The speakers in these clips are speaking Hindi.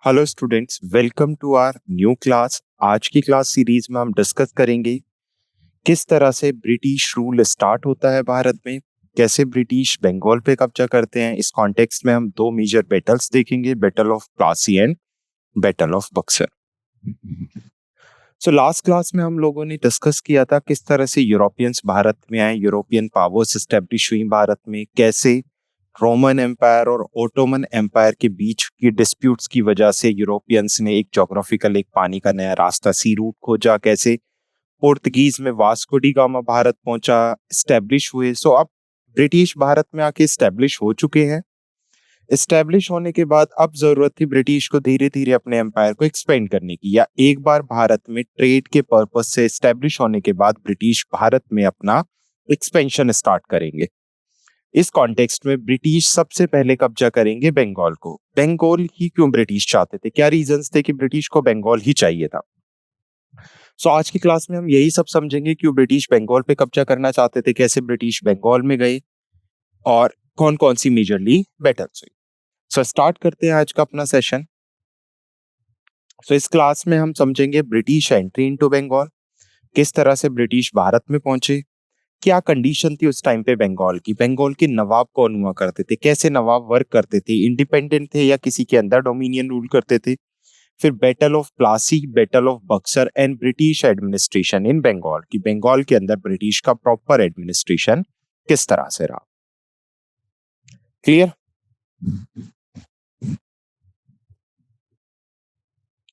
Hello students, welcome to our new class. आज की क्लास सीरीज में हम डिस्कस करेंगे किस तरह से ब्रिटिश रूल स्टार्ट होता है भारत में, कैसे ब्रिटिश बंगाल पे कब्जा करते हैं। इस कॉन्टेक्स्ट में हम दो मेजर बैटल्स देखेंगे, battle of Plassey and battle of Buxar. Last class में हम लोगों ने डिस्कस किया था किस तरह से यूरोपियंस भारत में आए, यूरोपियन पावर्स एस्टेब्लिश हुई भारत में, कैसे रोमन एम्पायर और ओटोमन एम्पायर के बीच की डिस्प्यूट्स की वजह से यूरोपियंस ने एक ज्योग्राफिकल एक पानी का नया रास्ता सी रूट खोजा, कैसे पोर्तुगीज में वास्को डी गामा भारत पहुंचा, एस्टेब्लिश हुए। अब ब्रिटिश भारत में आके एस्टेब्लिश हो चुके हैं। एस्टेब्लिश होने के बाद अब जरूरत थी ब्रिटिश को धीरे धीरे अपने एम्पायर को एक्सपेंड करने की, या एक बार भारत में ट्रेड के पर्पज से एस्टेब्लिश होने के बाद ब्रिटिश भारत में अपना एक्सपेंशन स्टार्ट करेंगे। इस कॉन्टेक्स्ट में ब्रिटिश सबसे पहले कब्जा करेंगे बंगाल को। बंगाल ही क्यों ब्रिटिश चाहते थे, क्या रीजंस थे कि ब्रिटिश को बंगाल ही चाहिए था? आज की क्लास में हम यही सब समझेंगे, क्यों ब्रिटिश बंगाल पे कब्जा करना चाहते थे, कैसे ब्रिटिश बंगाल में गए और कौन कौन सी मेजरली बैटल्स हुई। स्टार्ट करते हैं आज का अपना सेशन। इस क्लास में हम समझेंगे ब्रिटिश एंट्री इनटू बंगाल, किस तरह से ब्रिटिश भारत में पहुंचे, क्या कंडीशन थी उस टाइम पे बंगाल की, बंगाल के नवाब कौन हुआ करते थे, कैसे नवाब वर्क करते थे, इंडिपेंडेंट थे या किसी के अंदर डोमिनियन रूल करते थे। फिर battle of Plassey, battle of Buxar and British administration in Bengal, की बंगाल के अंदर ब्रिटिश का प्रॉपर एडमिनिस्ट्रेशन किस तरह से रहा। क्लियर?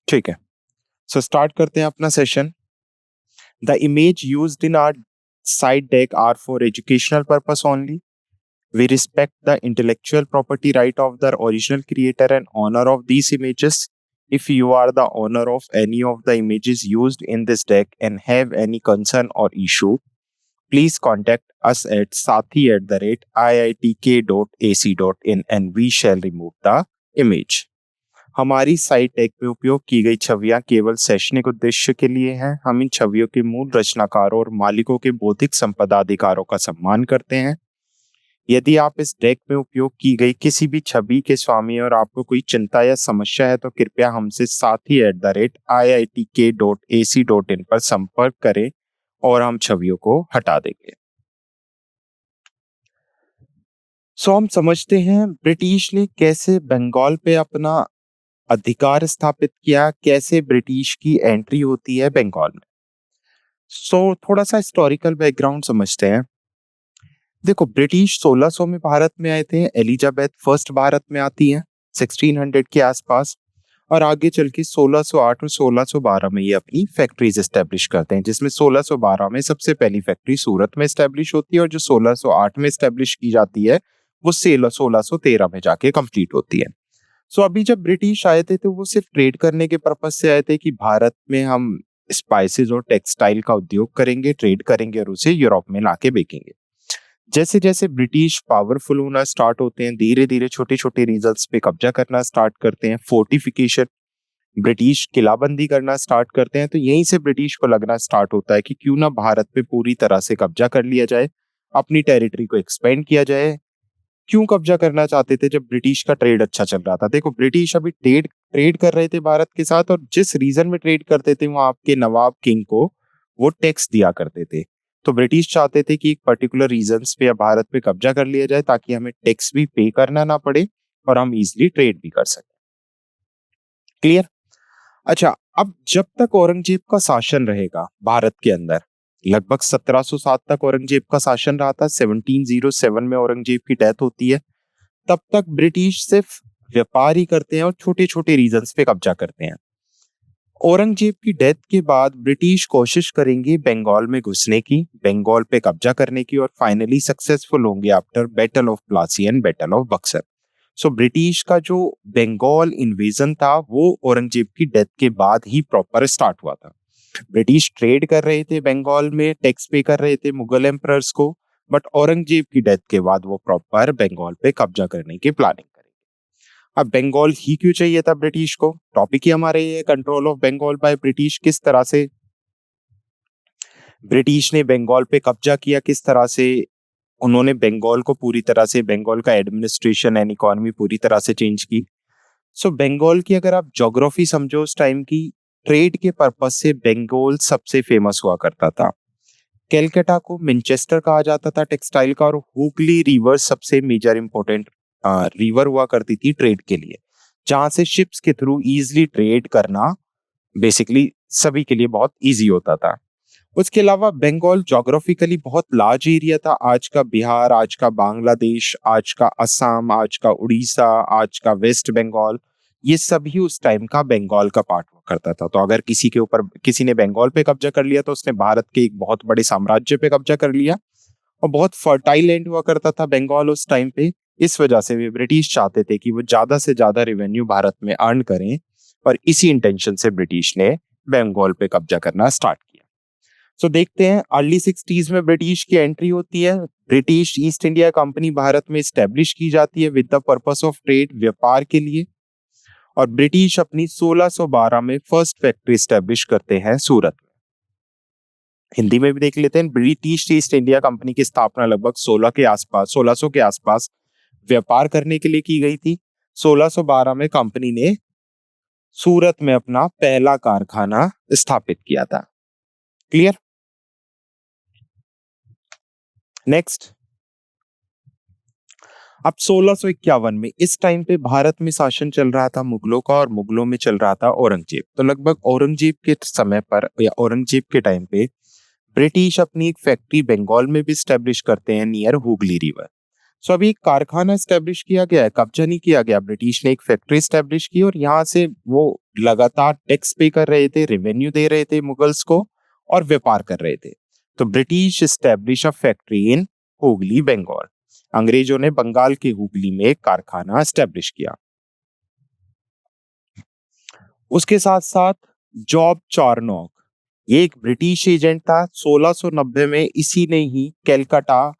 ठीक है, स्टार्ट करते हैं अपना session. The image used in our side deck are for educational purpose only. We respect the intellectual property right of the original creator and owner of these images. If you are the owner of any of the images used in this deck and have any concern or issue, please contact us at sathi@iitk.ac.in and we shall remove the image. हमारी साइट डेक में उपयोग की गई छवियां केवल शैक्षणिक उद्देश्य के लिए हैं। हम इन छवियों के मूल रचनाकारों और मालिकों के बौद्धिक संपदा अधिकारों का सम्मान करते हैं। यदि आप इस डेक में उपयोग की गई किसी भी छवि के स्वामी और आपको कोई चिंता या समस्या है तो कृपया हमसे sathi@iitk.ac.in पर संपर्क करें और हम छवियों को हटा देंगे। हम समझते हैं ब्रिटिश ने कैसे बंगाल पे अपना अधिकार स्थापित किया, कैसे ब्रिटिश की एंट्री होती है बंगाल में। थोड़ा सा हिस्टोरिकल बैकग्राउंड समझते हैं। देखो, ब्रिटिश 1600 में भारत में आए थे, एलिजाबेथ फर्स्ट भारत में आती हैं 1600 के आसपास, और आगे चल के 1608 और 1612 में ये अपनी फैक्ट्रीज एस्टेब्लिश करते हैं, जिसमें 1612 में सबसे पहली फैक्ट्री सूरत में एस्टेब्लिश होती है और जो 1608 में एस्टेब्लिश की जाती है वो 1613 में जाके कंप्लीट होती है। अभी जब ब्रिटिश आए थे तो वो सिर्फ ट्रेड करने के पर्पज से आए थे कि भारत में हम स्पाइसेस और टेक्सटाइल का उद्योग करेंगे, ट्रेड करेंगे और उसे यूरोप में लाके बेचेंगे। जैसे जैसे ब्रिटिश पावरफुल होना स्टार्ट होते हैं, धीरे धीरे छोटे छोटे रीजन्स पे कब्जा करना स्टार्ट करते हैं, फोर्टिफिकेशन, ब्रिटिश किलाबंदी करना स्टार्ट करते हैं, तो यहीं से ब्रिटिश को लगना स्टार्ट होता है कि क्यों ना भारत पे पूरी तरह से कब्जा कर लिया जाए, अपनी टेरिटरी को एक्सपेंड किया जाए। क्यों कब्जा करना चाहते थे? जब ब्रिटिश का ट्रेड अच्छा चल रहा था। देखो, ब्रिटिश अभी ट्रेड ट्रेड कर रहे थे भारत के साथ, और जिस रीजन में ट्रेड करते थे वहां आपके नवाब किंग को वो टैक्स दिया करते थे। तो ब्रिटिश चाहते थे कि एक पर्टिकुलर रीजन्स पे या भारत पे कब्जा कर लिया जाए ताकि हमें टैक्स भी पे करना ना पड़े और हम इजिली ट्रेड भी कर सकें। क्लियर? अच्छा, अब जब तक औरंगजेब का शासन रहेगा भारत के अंदर, लगभग 1707 तक औरंगजेब का शासन रहा था, 1707 में औरंगजेब की डेथ होती है, तब तक ब्रिटिश सिर्फ व्यापार ही करते हैं और छोटे छोटे रीजन्स पे कब्जा करते हैं। औरंगजेब की डेथ के बाद ब्रिटिश कोशिश करेंगे बंगाल में घुसने की, बंगाल पे कब्जा करने की, और फाइनली सक्सेसफुल होंगे after battle of Plassey and battle of Buxar. British का जो बंगाल इन्वेजन था वो औरंगजेब की डेथ के बाद ही प्रॉपर स्टार्ट हुआ था। ब्रिटिश ट्रेड कर रहे थे बंगाल में, टैक्स पे कर रहे थे मुगल एम्परर्स को, बट औरंगजेब की डेथ के बाद वो प्रॉपर बंगाल पे कब्जा करने की प्लानिंग करेंगे। अब बंगाल ही क्यों चाहिए था ब्रिटिश को? टॉपिक ही हमारे ये, control of Bengal by British. किस तरह से ब्रिटिश ने बंगाल पे कब्जा किया, किस तरह से उन्होंने बंगाल को पूरी तरह से, बंगाल का एडमिनिस्ट्रेशन एंड इकोनॉमी पूरी तरह से चेंज की। सो बंगाल की अगर आप ज्योग्राफी समझो उस टाइम की, ट्रेड के पर्पस से बंगाल सबसे फेमस हुआ करता था। कैलकाटा को मैनचेस्टर कहा जाता था टेक्सटाइल का, और हुगली रिवर सबसे मेजर इंपॉर्टेंट रिवर हुआ करती थी ट्रेड के लिए, जहां से शिप्स के थ्रू इजिली ट्रेड करना बेसिकली सभी के लिए बहुत इजी होता था। उसके अलावा बंगाल ज्योग्राफिकली बहुत लार्ज एरिया था। आज का बिहार, आज का बांग्लादेश, आज का असम, आज का उड़ीसा, आज का वेस्ट बंगाल, ये सभी उस टाइम का बंगाल का पार्ट हुआ करता था। तो अगर किसी के ऊपर किसी ने बंगाल पे कब्जा कर लिया तो उसने भारत के एक बहुत बड़े साम्राज्य पे कब्जा कर लिया। और बहुत फर्टाइल लैंड हुआ करता था बंगाल उस टाइम पे। इस वजह से भी ब्रिटिश चाहते थे कि वो ज्यादा से ज्यादा रेवेन्यू भारत में अर्न करें, और इसी इंटेंशन से ब्रिटिश ने बंगाल पे कब्जा करना स्टार्ट किया। सो देखते हैं, अर्ली 60s में ब्रिटिश की एंट्री होती है। British East India company Bharat में स्टैब्लिश की जाती है with the purpose of trade, व्यापार के लिए। और ब्रिटिश अपनी 1612 में फर्स्ट फैक्ट्री स्टैब्लिश करते हैं सूरत में। हिंदी में भी देख लेते हैं। ब्रिटिश ईस्ट इंडिया कंपनी की स्थापना लगभग 1600 के आसपास व्यापार करने के लिए की गई थी। 1612 में कंपनी ने सूरत में अपना पहला कारखाना स्थापित किया था। क्लियर? नेक्स्ट, अब 1651 में इस टाइम पे भारत में शासन चल रहा था मुगलों का, और मुगलों में चल रहा था औरंगजेब। तो लगभग औरंगजेब के समय पर या औरंगजेब के टाइम पे ब्रिटिश अपनी एक फैक्ट्री बंगाल में भी स्टैब्लिश करते हैं नियर हुगली रिवर। सो अभी एक कारखाना स्टैब्लिश किया गया है, कब्जा नहीं किया गया। ब्रिटिश ने एक फैक्ट्री स्टैब्लिश की और यहाँ से वो लगातार टैक्स पे कर रहे थे, रेवेन्यू दे रहे थे मुगल्स को, और व्यापार कर रहे थे। तो British establish a factory in Hooghly Bengal. अंग्रेजों ने बंगाल के हुगली में एक कारखाना स्टैब्लिश किया। उसके साथ साथ जॉब चार्नोक, ये एक ब्रिटिश एजेंट था। 1690 में इसी ने ही कैलकाटा,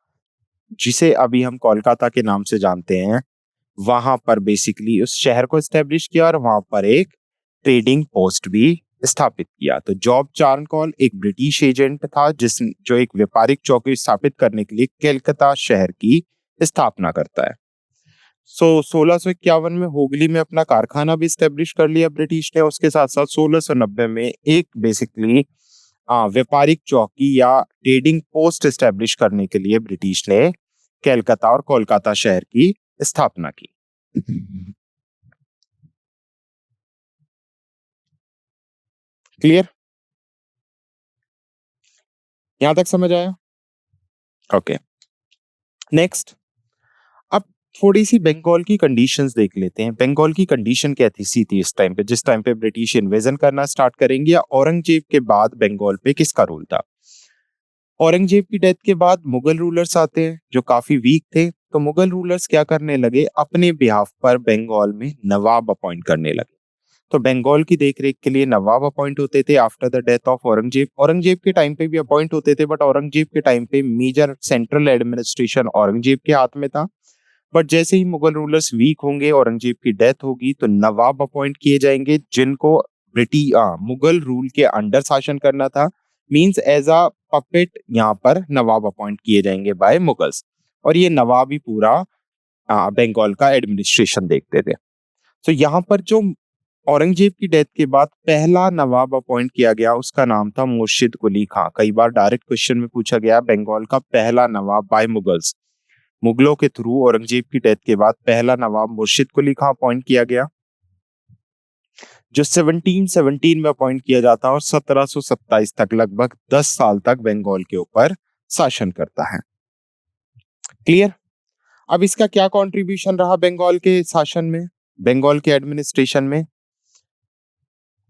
जिसे अभी हम कोलकाता के नाम से जानते हैं, वहां पर बेसिकली उस शहर को स्टैब्लिश किया और वहां पर एक ट्रेडिंग पोस्ट भी स्थापित किया। तो जॉब चार्नकॉल एक ब्रिटिश एजेंट था जो एक व्यापारिक चौकी स्थापित करने के लिए कलकत्ता शहर की स्थापना करता है। 1651 में हुगली में अपना कारखाना भी स्टैब्लिश कर लिया ब्रिटिश ने। उसके साथ साथ 1690 में एक बेसिकली व्यापारिक चौकी या ट्रेडिंग पोस्ट स्टैब्लिश करने के लिए ब्रिटिश ने कलकत्ता और कोलकाता शहर की स्थापना की। क्लियर? यहां तक समझ आया? ओके। नेक्स्ट, अब थोड़ी सी बंगाल की कंडीशंस देख लेते हैं। बंगाल की कंडीशन क्या थी इस टाइम पे, जिस टाइम पे ब्रिटिश इन्वेजन करना स्टार्ट करेंगे, या औरंगजेब के बाद बंगाल पे किसका रूल था? औरंगजेब की डेथ के बाद मुगल रूलर्स आते हैं जो काफी वीक थे। तो मुगल रूलर्स क्या करने लगे, अपने बिहाफ पर बंगाल में नवाब अपॉइंट करने लगे। तो बंगाल की देखरेख के लिए नवाब अपॉइंट होते थे after the death of Aurangzeb. Aurangzeb के टाइम पे भी अपॉइंट होते थे, बट औरंगजेब के टाइम पे मेजर सेंट्रल एडमिनिस्ट्रेशन औरंगजेब के हाथ में था। बट जैसे ही मुगल रूलर्स वीक होंगे, औरंगजेब की डेथ होगी, तो नवाब अपॉइंट किए जाएंगे जिनको मुगल रूल के अंडर शासन करना था। मींस एज अ पपेट यहाँ पर नवाब अपॉइंट किए जाएंगे बाय मुगल्स, और ये नवाब ही पूरा बंगाल का एडमिनिस्ट्रेशन देखते थे। तो यहाँ पर जो औरंगजेब की डेथ के बाद पहला नवाब अपॉइंट किया गया, उसका नाम था मुर्शिद कुली खां। कई बार डायरेक्ट क्वेश्चन में पूछा गया बंगाल का पहला नवाब बाय मुगल्स, मुगलों के थ्रू औरंगजेब की डेथ के बाद पहला नवाब मुर्शिद कुली खां अपॉइंट किया गया, जो 1717 में अपॉइंट किया जाता है और 1727 तक लगभग 10 साल तक बंगाल के ऊपर शासन करता है। क्लियर? अब इसका क्या कंट्रीब्यूशन रहा बंगाल के शासन में, बंगाल के एडमिनिस्ट्रेशन में?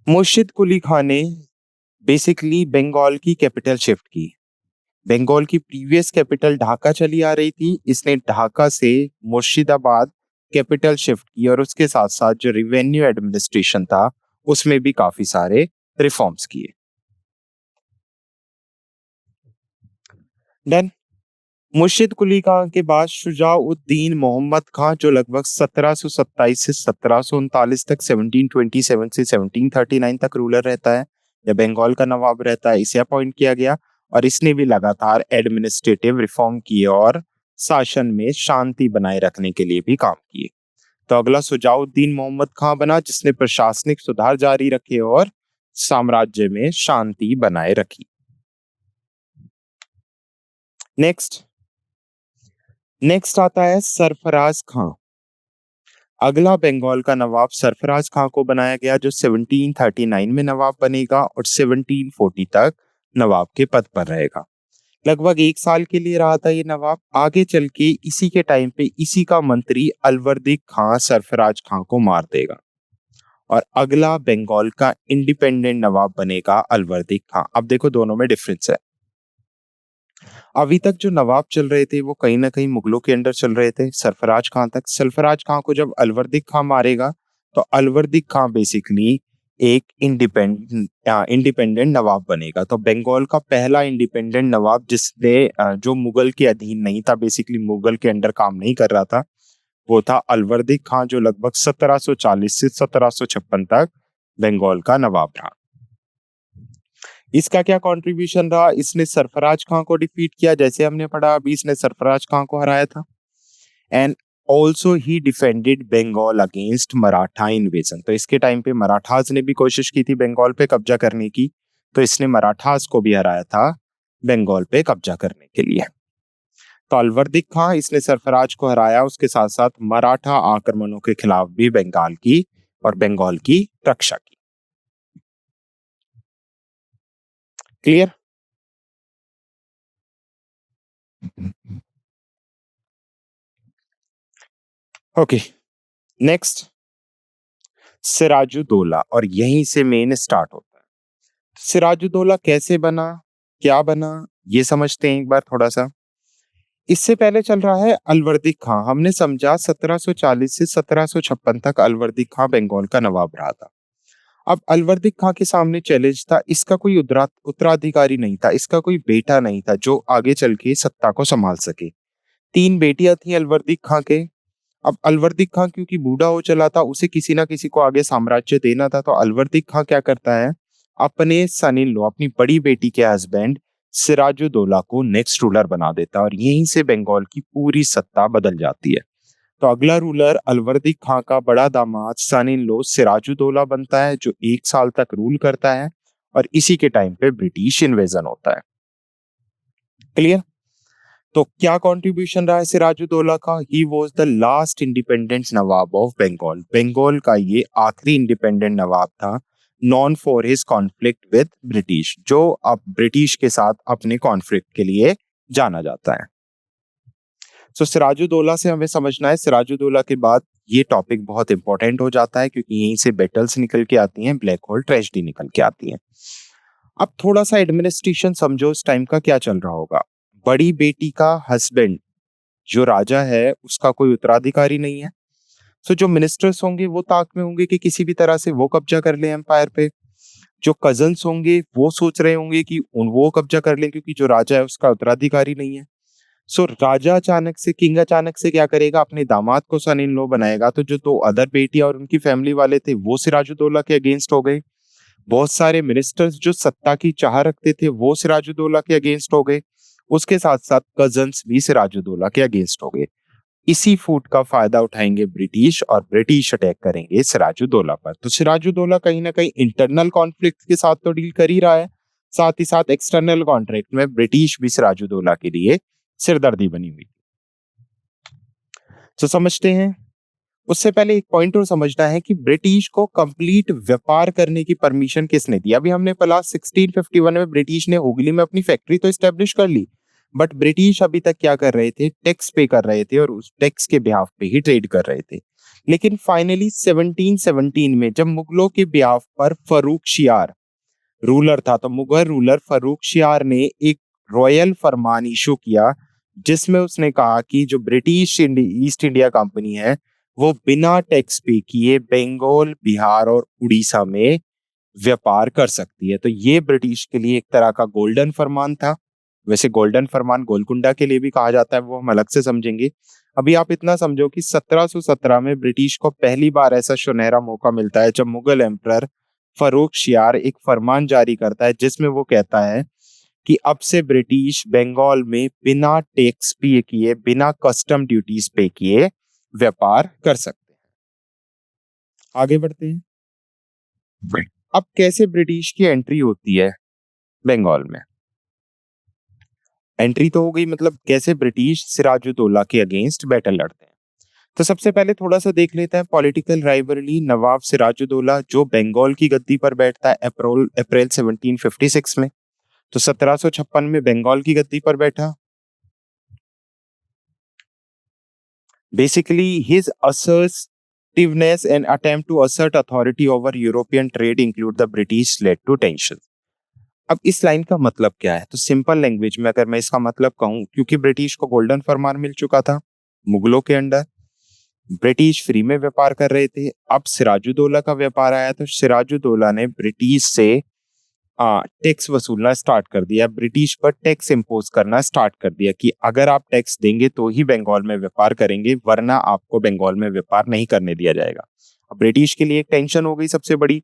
मुर्शिद कुली खान ने बेसिकली बंगाल की कैपिटल शिफ्ट की। बंगाल की प्रीवियस कैपिटल ढाका चली आ रही थी, इसने ढाका से मुर्शिदाबाद कैपिटल शिफ्ट की, और उसके साथ साथ जो रेवेन्यू एडमिनिस्ट्रेशन था उसमें भी काफी सारे रिफॉर्म्स किए। देन मुर्शिद कुली खान के बाद शुजाउद्दीन मोहम्मद खान, जो लगभग 1727 से 1739 तक, 1727 से 1739 तक रूलर रहता है या बंगाल का नवाब रहता है, इसे अपॉइंट किया गया। और इसने भी लगातार एडमिनिस्ट्रेटिव रिफॉर्म किए और शासन में शांति बनाए रखने के लिए भी काम किए। तो अगला सुजाउद्दीन मोहम्मद खां बना, जिसने प्रशासनिक सुधार जारी रखे और साम्राज्य में शांति बनाए रखी। नेक्स्ट नेक्स्ट आता है सरफराज खां। अगला बंगाल का नवाब सरफराज खां को बनाया गया, जो 1739 में नवाब बनेगा और 1740 तक नवाब के पद पर रहेगा। लगभग 1 साल के लिए रहा था ये नवाब। आगे चल के इसी के टाइम पे इसी का मंत्री अलवर्दी खां सरफराज खां को मार देगा और अगला बंगाल का इंडिपेंडेंट नवाब बनेगा अलवर्दी खां। अब देखो दोनों में डिफरेंस है। अभी तक जो नवाब चल रहे थे वो कहीं ना कहीं मुगलों के अंडर चल रहे थे सरफराज खां तक। सरफराज खां को जब अलवर्दी खां मारेगा तो अलवर्दी खां बेसिकली एक इंडिपेंडेंट नवाब बनेगा। तो बंगाल का पहला इंडिपेंडेंट नवाब जिसने जो मुगल के अधीन नहीं था, बेसिकली मुगल के अंडर काम नहीं कर रहा था, वो था अलवर्दी खां, जो लगभग 1740 से 1756 तक बंगाल का नवाब रहा। इसका क्या कंट्रीब्यूशन रहा? इसने सरफराज खां को डिफीट किया, जैसे हमने पढ़ा अभी इसने सरफराज खां को हराया था। And also he defended Bengal against Maratha invasion. तो इसके टाइम पे मराठास ने भी कोशिश की थी बंगाल पे कब्जा करने की, तो इसने मराठास को भी हराया था बंगाल पे कब्जा करने के लिए। तो अलवर्दी खां इसने सरफराज को हराया, उसके साथ साथ मराठा आक्रमणों के खिलाफ भी बंगाल की और बंगाल की रक्षा की। क्लियर? ओके, नेक्स्ट सिराजुद्दौला, और यहीं से मेन स्टार्ट होता है। सिराजुद्दौला कैसे बना, क्या बना, ये समझते हैं एक बार थोड़ा सा। इससे पहले चल रहा है अलवर्दी खां। हमने समझा 1740 से 1756 तक अलवर्दी खां बंगाल का नवाब रहा था। अब अलवर्दी खां के सामने चैलेंज था, इसका कोई उत्तराधिकारी नहीं था, इसका कोई बेटा नहीं था जो आगे चल के सत्ता को संभाल सके। 3 बेटियां थी अलवर्दी खां के। अब अलवर्दी खां क्योंकि बूढ़ा हो चला था, उसे किसी ना किसी को आगे साम्राज्य देना था, तो अलवर्दी खां क्या करता है, अपने सन इन लॉ, अपनी बड़ी बेटी के हस्बैंड सिराजुद्दौला को नेक्स्ट रूलर बना देता है और यहीं से बंगाल की पूरी सत्ता बदल जाती है। तो अगला रूलर अलवर्दी खां का बड़ा दामाद सन इन लॉ सिराजुद्दौला बनता है, जो 1 साल तक रूल करता है और इसी के टाइम पे ब्रिटिश इन्वेजन होता है। क्लियर? तो क्या कंट्रीब्यूशन रहा है सिराजुद्दौला का? He was the last independent nawab of Bengal. Bengal का ये आखिरी इंडिपेंडेंट नवाब था, known for his conflict with British, जो अब ब्रिटिश के साथ अपने कॉन्फ्लिक्ट के लिए जाना जाता है। सो सिराजुद्दौला से हमें समझना है, सिराजुद्दौला के बाद ये टॉपिक बहुत इंपॉर्टेंट हो जाता है क्योंकि यहीं से बैटल्स निकल के आती हैं, ब्लैक होल ट्रेजेडी निकल के आती है। अब थोड़ा सा एडमिनिस्ट्रेशन समझो उस टाइम का क्या चल रहा होगा। बड़ी बेटी का हस्बैंड जो राजा है उसका कोई उत्तराधिकारी नहीं है। सो जो मिनिस्टर्स होंगे वो ताक में होंगे कि किसी भी तरह से वो कब्जा कर ले एम्पायर पे। जो कजन्स होंगे वो सोच रहे होंगे कि वो कब्जा कर लें क्योंकि जो राजा है उसका उत्तराधिकारी नहीं है। सो राजा किंग अचानक से क्या करेगा, अपने दामाद को सन इन लॉ बनाएगा। तो जो 2 अदर बेटियां और उनकी फैमिली वाले थे वो सिराजुद्दौला के अगेंस्ट हो गए। बहुत सारे मिनिस्टर्स जो सत्ता की चाह रखते थे वो सिराजुद्दौला के अगेंस्ट हो गए। उसके साथ साथ कजन्स भी सिराजुद्दौला के अगेंस्ट हो गए। इसी फूट का फायदा उठाएंगे ब्रिटिश और ब्रिटिश अटैक करेंगे सिराजुद्दौला पर। तो सिराजुद्दौला कहीं ना कहीं इंटरनल कॉन्फ्लिक्ट के साथ तो डील कर ही रहा है, साथ ही साथ एक्सटर्नल कॉन्ट्रैक्ट में ब्रिटिश भी सिराजुद्दौला के लिए सिरदर्दी बनी हुई। तो समझते हैं। उससे पहले एक पॉइंट और समझना है कि ब्रिटिश को कंप्लीट व्यापार करने की परमिशन किसने दी। अभी हमने पढ़ा 1651 में ब्रिटिश ने हुगली में अपनी फैक्ट्री तो एस्टेब्लिश कर ली, बट ब्रिटिश अभी तक क्या कर रहे थे, टैक्स पे कर रहे थे और उस टैक्स के बिहाफ पे ही ट्रेड कर रहे थे। लेकिन फाइनली 1717 में जब मुगलों के बिहाफ पर फर्रुख शियार रूलर था, तो मुगल रूलर फर्रुख शियार ने एक रॉयल फरमान इशू किया जिसमें उसने कहा कि जो ब्रिटिश ईस्ट इंडिया कंपनी है वो बिना टैक्स पे किए बंगाल, बिहार और उड़ीसा में व्यापार कर सकती है। तो ये ब्रिटिश के लिए एक तरह का गोल्डन फरमान था। वैसे गोल्डन फरमान गोलकुंडा के लिए भी कहा जाता है, वो हम अलग से समझेंगे। अभी आप इतना समझो कि 1717 में ब्रिटिश को पहली बार ऐसा सुनहरा मौका मिलता है जब मुगल एम्परर फर्रुख शियार एक फरमान जारी करता है जिसमें वो कहता है कि अब से ब्रिटिश बंगाल में बिना टैक्स पे किए, बिना कस्टम ड्यूटीज पे किए व्यापार कर सकते हैं। आगे बढ़ते हैं। अब कैसे ब्रिटिश की एंट्री होती है बंगाल में? एंट्री तो हो गई, मतलब कैसे ब्रिटिश सिराजुद्दौला के अगेंस्ट बैटल लड़ते हैं। तो सबसे पहले थोड़ा सा देख लेते हैं पॉलिटिकल राइवलरी। नवाब सिराजुद्दौला जो बंगाल की गद्दी पर बैठता है अप्रैल अप्रैल 1756 में। तो 1756 में बंगाल की गद्दी पर बैठा। Basically, his assertiveness and attempt to assert authority over European trade include the British led to tension. अब इस लाइन का मतलब क्या है? तो सिंपल लैंग्वेज में अगर मैं इसका मतलब कहूं, क्योंकि ब्रिटिश को गोल्डन फरमान मिल चुका था मुगलों के अंडर, ब्रिटिश फ्री में व्यापार कर रहे थे। अब सिराजुद्दौला का व्यापार आया तो सिराजुद्दौला ने ब्रिटिश से टैक्स वसूलना स्टार्ट कर दिया, ब्रिटिश पर टैक्स इम्पोज करना स्टार्ट कर दिया कि अगर आप टैक्स देंगे तो ही बंगाल में व्यापार करेंगे, वरना आपको बंगाल में व्यापार नहीं करने दिया जाएगा। अब ब्रिटिश के लिए एक टेंशन हो गई सबसे बड़ी।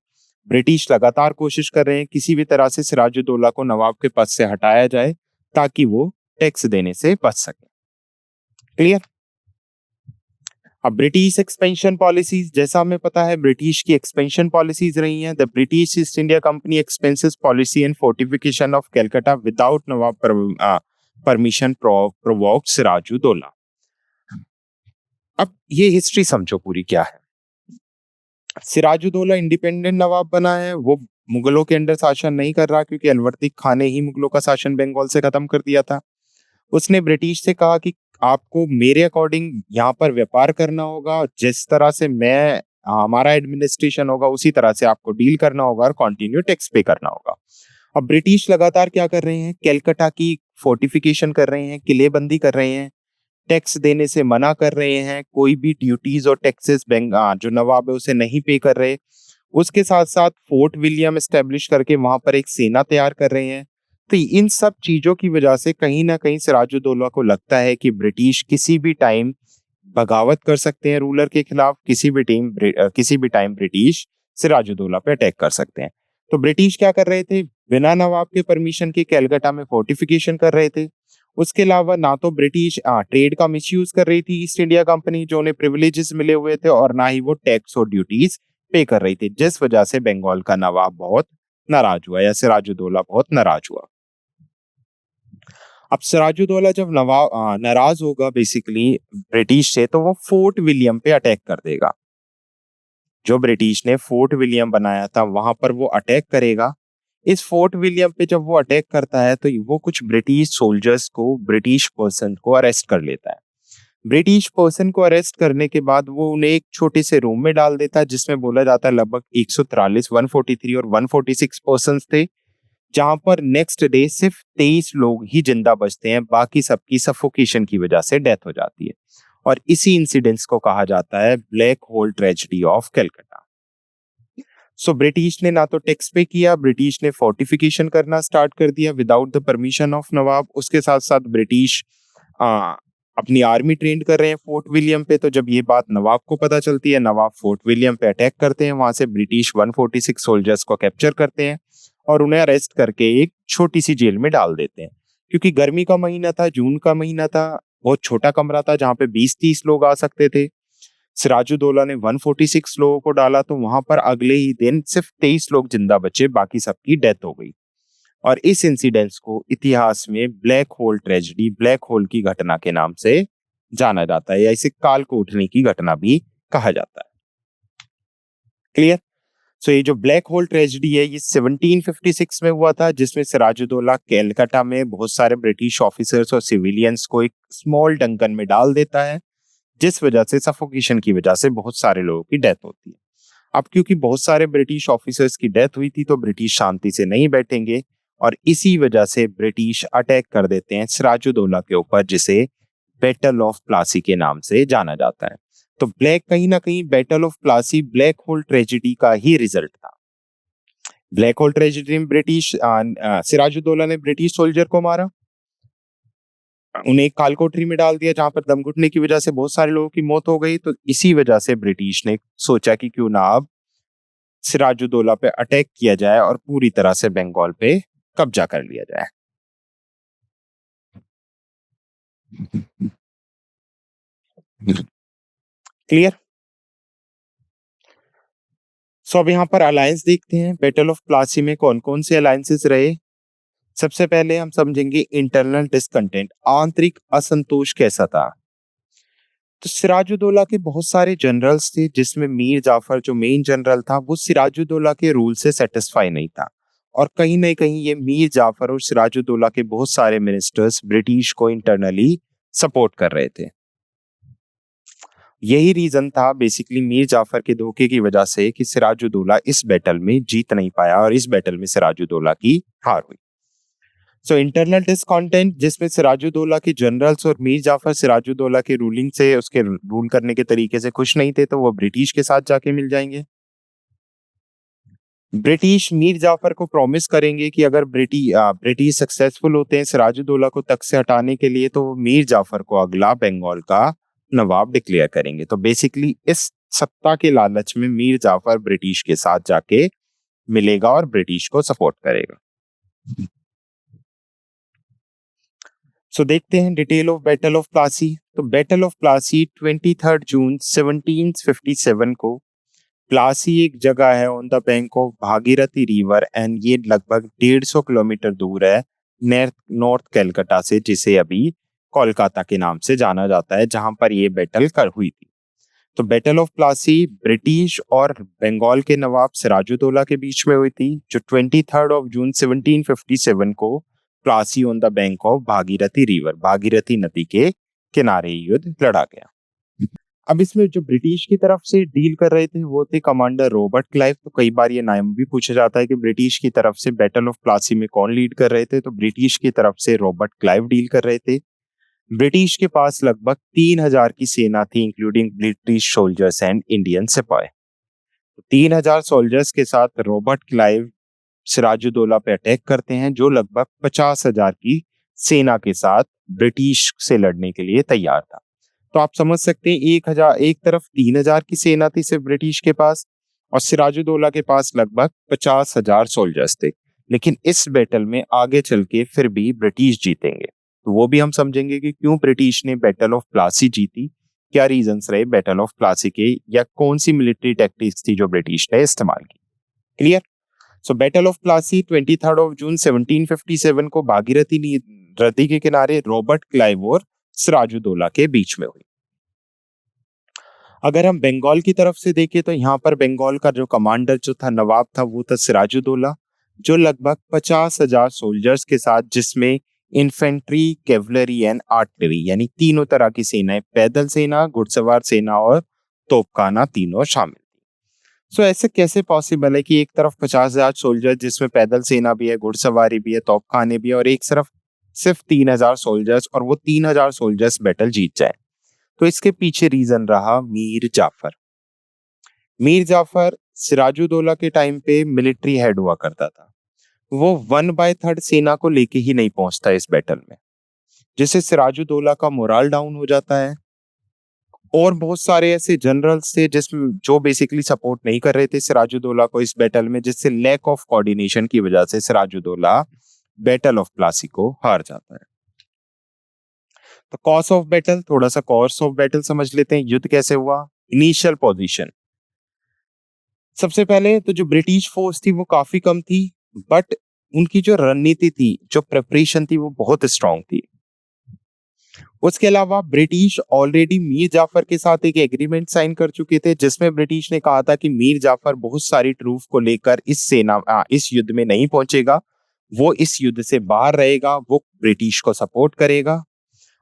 ब्रिटिश लगातार कोशिश कर रहे हैं किसी भी तरह से सिराजुद्दौला को नवाब के पद से हटाया जाए ताकि वो टैक्स देने से बच सके। क्लियर? अब ब्रिटिश एक्सपेंशन पॉलिसीज, जैसा हमें पता है ब्रिटिश की एक्सपेंशन पॉलिसीज रही हैं। The British East India company expenses policy and fortification of Calcutta without nawab permission provoked Sirajuddaula. अब ये हिस्ट्री समझो पूरी क्या है। सिराजुद्दौला इंडिपेंडेंट नवाब बना है, वो मुगलों के अंडर शासन नहीं कर रहा क्योंकि अलवर्दी खान ने ही मुगलों का शासन बंगाल से खत्म कर दिया था। उसने ब्रिटिश से कहा कि आपको मेरे अकॉर्डिंग यहाँ पर व्यापार करना होगा, जिस तरह से मैं हमारा एडमिनिस्ट्रेशन होगा उसी तरह से आपको डील करना होगा और कंटिन्यू टैक्स पे करना होगा। अब ब्रिटिश लगातार क्या कर रहे हैं, कलकत्ता की फोर्टिफिकेशन कर रहे हैं, किलेबंदी कर रहे हैं, टैक्स देने से मना कर रहे हैं, कोई भी ड्यूटीज और टैक्सेस जो नवाब है उसे नहीं पे कर रहे। उसके साथ साथ फोर्ट विलियम एस्टेब्लिश करके वहां पर एक सेना तैयार कर रहे हैं। तो इन सब चीजों की वजह से कहीं ना कहीं सिराजुद्दौला को लगता है कि ब्रिटिश किसी भी टाइम बगावत कर सकते हैं रूलर के खिलाफ, किसी भी टाइम ब्रिटिश सिराजुद्दौला पे अटैक कर सकते हैं। तो ब्रिटिश क्या कर रहे थे, बिना नवाब के परमिशन के कलकत्ता में फोर्टिफिकेशन कर रहे थे। उसके अलावा ना तो ब्रिटिश ट्रेड का मिसयूज कर रही थी ईस्ट इंडिया कंपनी, जो उन्हें प्रिविलेजेस मिले हुए थे, और ना ही वो टैक्स और ड्यूटीज पे कर रही थी, जिस वजह से बंगाल का नवाब बहुत नाराज हुआ या सिराजुद्दौला बहुत नाराज हुआ। अब सिराजुद्दौला जब नाराज होगा बेसिकली ब्रिटिश से, तो वो फोर्ट विलियम पे अटैक कर देगा। जो ब्रिटिश ने फोर्ट विलियम बनाया था वहां पर वो अटैक करेगा। इस फोर्ट विलियम पे जब वो अटैक करता है तो वो कुछ ब्रिटिश सोल्जर्स को, ब्रिटिश पर्सन को अरेस्ट कर लेता है। ब्रिटिश पर्सन को अरेस्ट करने के बाद वो उन्हें एक छोटे से रूम में डाल देता है, जिसमें बोला जाता है लगभग 143, 143 और 146 पर्सन थे, जहां पर नेक्स्ट डे सिर्फ 23 लोग ही जिंदा बचते हैं, बाकी सबकी सफोकेशन की वजह से डेथ हो जाती है। और इसी इंसिडेंट्स को कहा जाता है black hole tragedy of Calcutta. So British ने ना तो टैक्स पे किया, ब्रिटिश ने फोर्टिफिकेशन करना स्टार्ट कर दिया विदाउट द परमिशन ऑफ नवाब। उसके साथ साथ ब्रिटिश आ, अपनी आर्मी ट्रेंड कर रहे हैं फोर्ट विलियम पे। तो जब ये बात नवाब को पता चलती है, नवाब फोर्ट विलियम पे अटैक करते हैं, वहां से ब्रिटिश 146 सोल्जर्स को कैप्चर करते हैं और उन्हें अरेस्ट करके एक छोटी सी जेल में डाल देते हैं। क्योंकि गर्मी का महीना था, जून का महीना था, बहुत छोटा कमरा था जहाँ पे 20-30 लोग आ सकते थे। सिराजुद्दौला ने 146 लोगों को डाला तो वहां पर अगले ही दिन सिर्फ 23 लोग जिंदा बचे, बाकी सबकी डेथ हो गई। और इस इंसिडेंट्स को इतिहास में black hole tragedy, black hole की घटना के नाम से जाना जाता है, या इसे काल कोठनी की घटना भी कहा जाता है। क्लियर? सो ये जो ब्लैक होल ट्रेजेडी है ये 1756 में हुआ था, जिसमें सिराजुद्दौला कलकत्ता में बहुत सारे ब्रिटिश ऑफिसर्स और सिविलियंस को एक स्मॉल डंकन में डाल देता है, जिस वजह से सफोकेशन की वजह से बहुत सारे लोगों की डेथ होती है। अब क्योंकि बहुत सारे ब्रिटिश ऑफिसर्स की डेथ हुई थी तो ब्रिटिश शांति से नहीं बैठेंगे, और इसी वजह से ब्रिटिश अटैक कर देते हैं सिराजुद्दौला के ऊपर, जिसे बैटल ऑफ प्लासी के नाम से जाना जाता है। तो ब्लैक कहीं ना कहीं battle of Plassey black hole tragedy का ही रिजल्ट था। ब्लैक होल ट्रेजेडी में सिराजुद्दौला ने ब्रिटिश सोल्जर को मारा, उन्हें एक काल कोठरी में डाल दिया जहां पर दम घुटने की वजह से बहुत सारे लोगों की मौत हो गई। तो इसी वजह से ब्रिटिश ने सोचा कि क्यों ना अब सिराजुद्दौला पे अटैक किया जाए और पूरी तरह से बंगाल पे कब्जा कर लिया जाए। क्लियर? सो अब यहाँ पर अलायंस देखते हैं, बैटल ऑफ प्लासी में कौन कौन से अलायंसेस रहे। सबसे पहले हम समझेंगे इंटरनल डिसकंटेंट, आंतरिक असंतोष कैसा था। तो सिराजुद्दौला के बहुत सारे जनरल्स थे, जिसमें मीर जाफर जो मेन जनरल था वो सिराजुद्दौला के रूल से सेटिस्फाई नहीं था। और कहीं ना कहीं ये मीर जाफर और सिराजुद्दौला के बहुत सारे मिनिस्टर्स ब्रिटिश को इंटरनली सपोर्ट कर रहे थे। यही रीजन था बेसिकली मीर जाफर के धोखे की वजह से कि सिराजुद्दौला इस बैटल में जीत नहीं पाया और इस बैटल में सिराजुद्दौला की हार हुई। सो इंटरनल डिसकॉन्टेंट, जिसमें सिराजुद्दौला के जनरल्स और मीर जाफर सिराजुद्दौला के रूलिंग से, उसके रूल करने के तरीके से खुश नहीं थे, तो वो ब्रिटिश के साथ जाके मिल जाएंगे। ब्रिटिश मीर जाफर को प्रॉमिस करेंगे कि अगर ब्रिटिश सक्सेसफुल होते हैं सिराजुद्दौला को तख्त से हटाने के लिए, तो वो मीर जाफर को अगला बंगाल का नवाब डिक्लेयर करेंगे। तो बेसिकली इस सत्ता के लालच में मीर जाफर ब्रिटिश के साथ जाके मिलेगा और ब्रिटिश को सपोर्ट करेगा। सो देखते हैं detail of battle of Plassey. तो बैटल ऑफ प्लासी 23 जून 1757 को, प्लासी एक जगह है on the bank of Bhagirathi river and ये लगभग 150 किलोमीटर दूर है नॉर्थ कलकत्ता से, जिसे अभी कोलकाता के नाम से जाना जाता है, जहां पर ये बैटल कर हुई थी। तो बैटल ऑफ प्लासी ब्रिटिश और बंगाल के नवाब सिराजुद्दौला के बीच में हुई थी, जो 23 जून 1757 को Plassey on the bank of Bhagirathi river, Bhagirathi नदी के किनारे युद्ध लड़ा गया। अब इसमें जो ब्रिटिश की तरफ से डील कर रहे थे वो थे कमांडर रॉबर्ट क्लाइव। तो कई बार ये नाम भी पूछा जाता है कि ब्रिटिश की तरफ से बैटल ऑफ प्लासी में कौन लीड कर रहे थे, तो ब्रिटिश की तरफ से रॉबर्ट क्लाइव डील कर रहे थे। ब्रिटिश के पास लगभग 3,000 की सेना थी, including British soldiers and Indian सिपाही। 3,000 सोल्जर्स के साथ रॉबर्ट क्लाइव सिराजुद्दौला पे अटैक करते हैं, जो लगभग 50,000 की सेना के साथ ब्रिटिश से लड़ने के लिए तैयार था। तो आप समझ सकते हैं 1,000, एक तरफ 3,000 की सेना थी सिर्फ ब्रिटिश के पास, और सिराजुद्दौला के पास लगभग 50,000 सोल्जर्स थे। लेकिन इस बैटल में आगे चल के फिर भी ब्रिटिश जीतेंगे, तो वो भी हम समझेंगे कि क्यों ब्रिटिश ने बैटल ऑफ प्लासी जीती, क्या रीजंस रहे बैटल ऑफ प्लासी के, या कौन सी मिलिट्री टैक्टिक्स थी जो ब्रिटिश ने इस्तेमाल की। Clear. So battle of Plassey 23 जून 1757 को भागीरथी नदी के किनारे रॉबर्ट क्लाइव और सिराजुद्दौला के बीच में हुई। अगर हम बंगाल की तरफ से देखें तो यहाँ पर बंगाल का जो कमांडर जो था, नवाब था, वो था सिराजुद्दौला, जो लगभग 50,000 सोल्जर्स के साथ, जिसमें इन्फेंट्री, कैवलरी एंड आर्टिलरी यानी तीनों तरह की सेनाएं, पैदल सेना, घुड़सवार सेना और तोपखाना, तीनों शामिल। सो ऐसे कैसे पॉसिबल है कि एक तरफ 50,000 सोल्जर, जिसमें पैदल सेना भी है, घुड़सवारी भी है, तोपखाने भी है, और एक तरफ सिर्फ 3,000 सोल्जर्स, और वो 3,000 सोल्जर्स बैटल जीत जाए। तो इसके पीछे रीजन रहा मीर जाफर। मीर जाफर सिराजुद्दौला के टाइम पे मिलिट्री हेड हुआ करता था। वो 1/3 सेना को लेके ही नहीं पहुंचता इस बैटल में, जिससे सिराजुद्दौला का मोरल डाउन हो जाता है। और बहुत सारे ऐसे जनरल्स थे जिसमें जो बेसिकली सपोर्ट नहीं कर रहे थे सिराजुद्दौला को इस बैटल में, जिससे लैक ऑफ कोऑर्डिनेशन की वजह से सिराजुद्दौला बैटल ऑफ प्लासी को हार जाता है। तो कॉज ऑफ बैटल, थोड़ा सा कॉर्स ऑफ बैटल समझ लेते हैं, युद्ध कैसे हुआ। इनिशियल पोजीशन, सबसे पहले तो जो ब्रिटिश फोर्स थी वो काफी कम थी, बट उनकी जो रणनीति थी, जो प्रिपरेशन थी, वो बहुत स्ट्रांग थी। उसके अलावा ब्रिटिश ऑलरेडी मीर जाफर के साथ एक एग्रीमेंट साइन कर चुके थे, जिसमें ब्रिटिश ने कहा था कि मीर जाफर बहुत सारी ट्रूप को लेकर इस युद्ध में नहीं पहुंचेगा, वो इस युद्ध से बाहर रहेगा, वो ब्रिटिश को सपोर्ट करेगा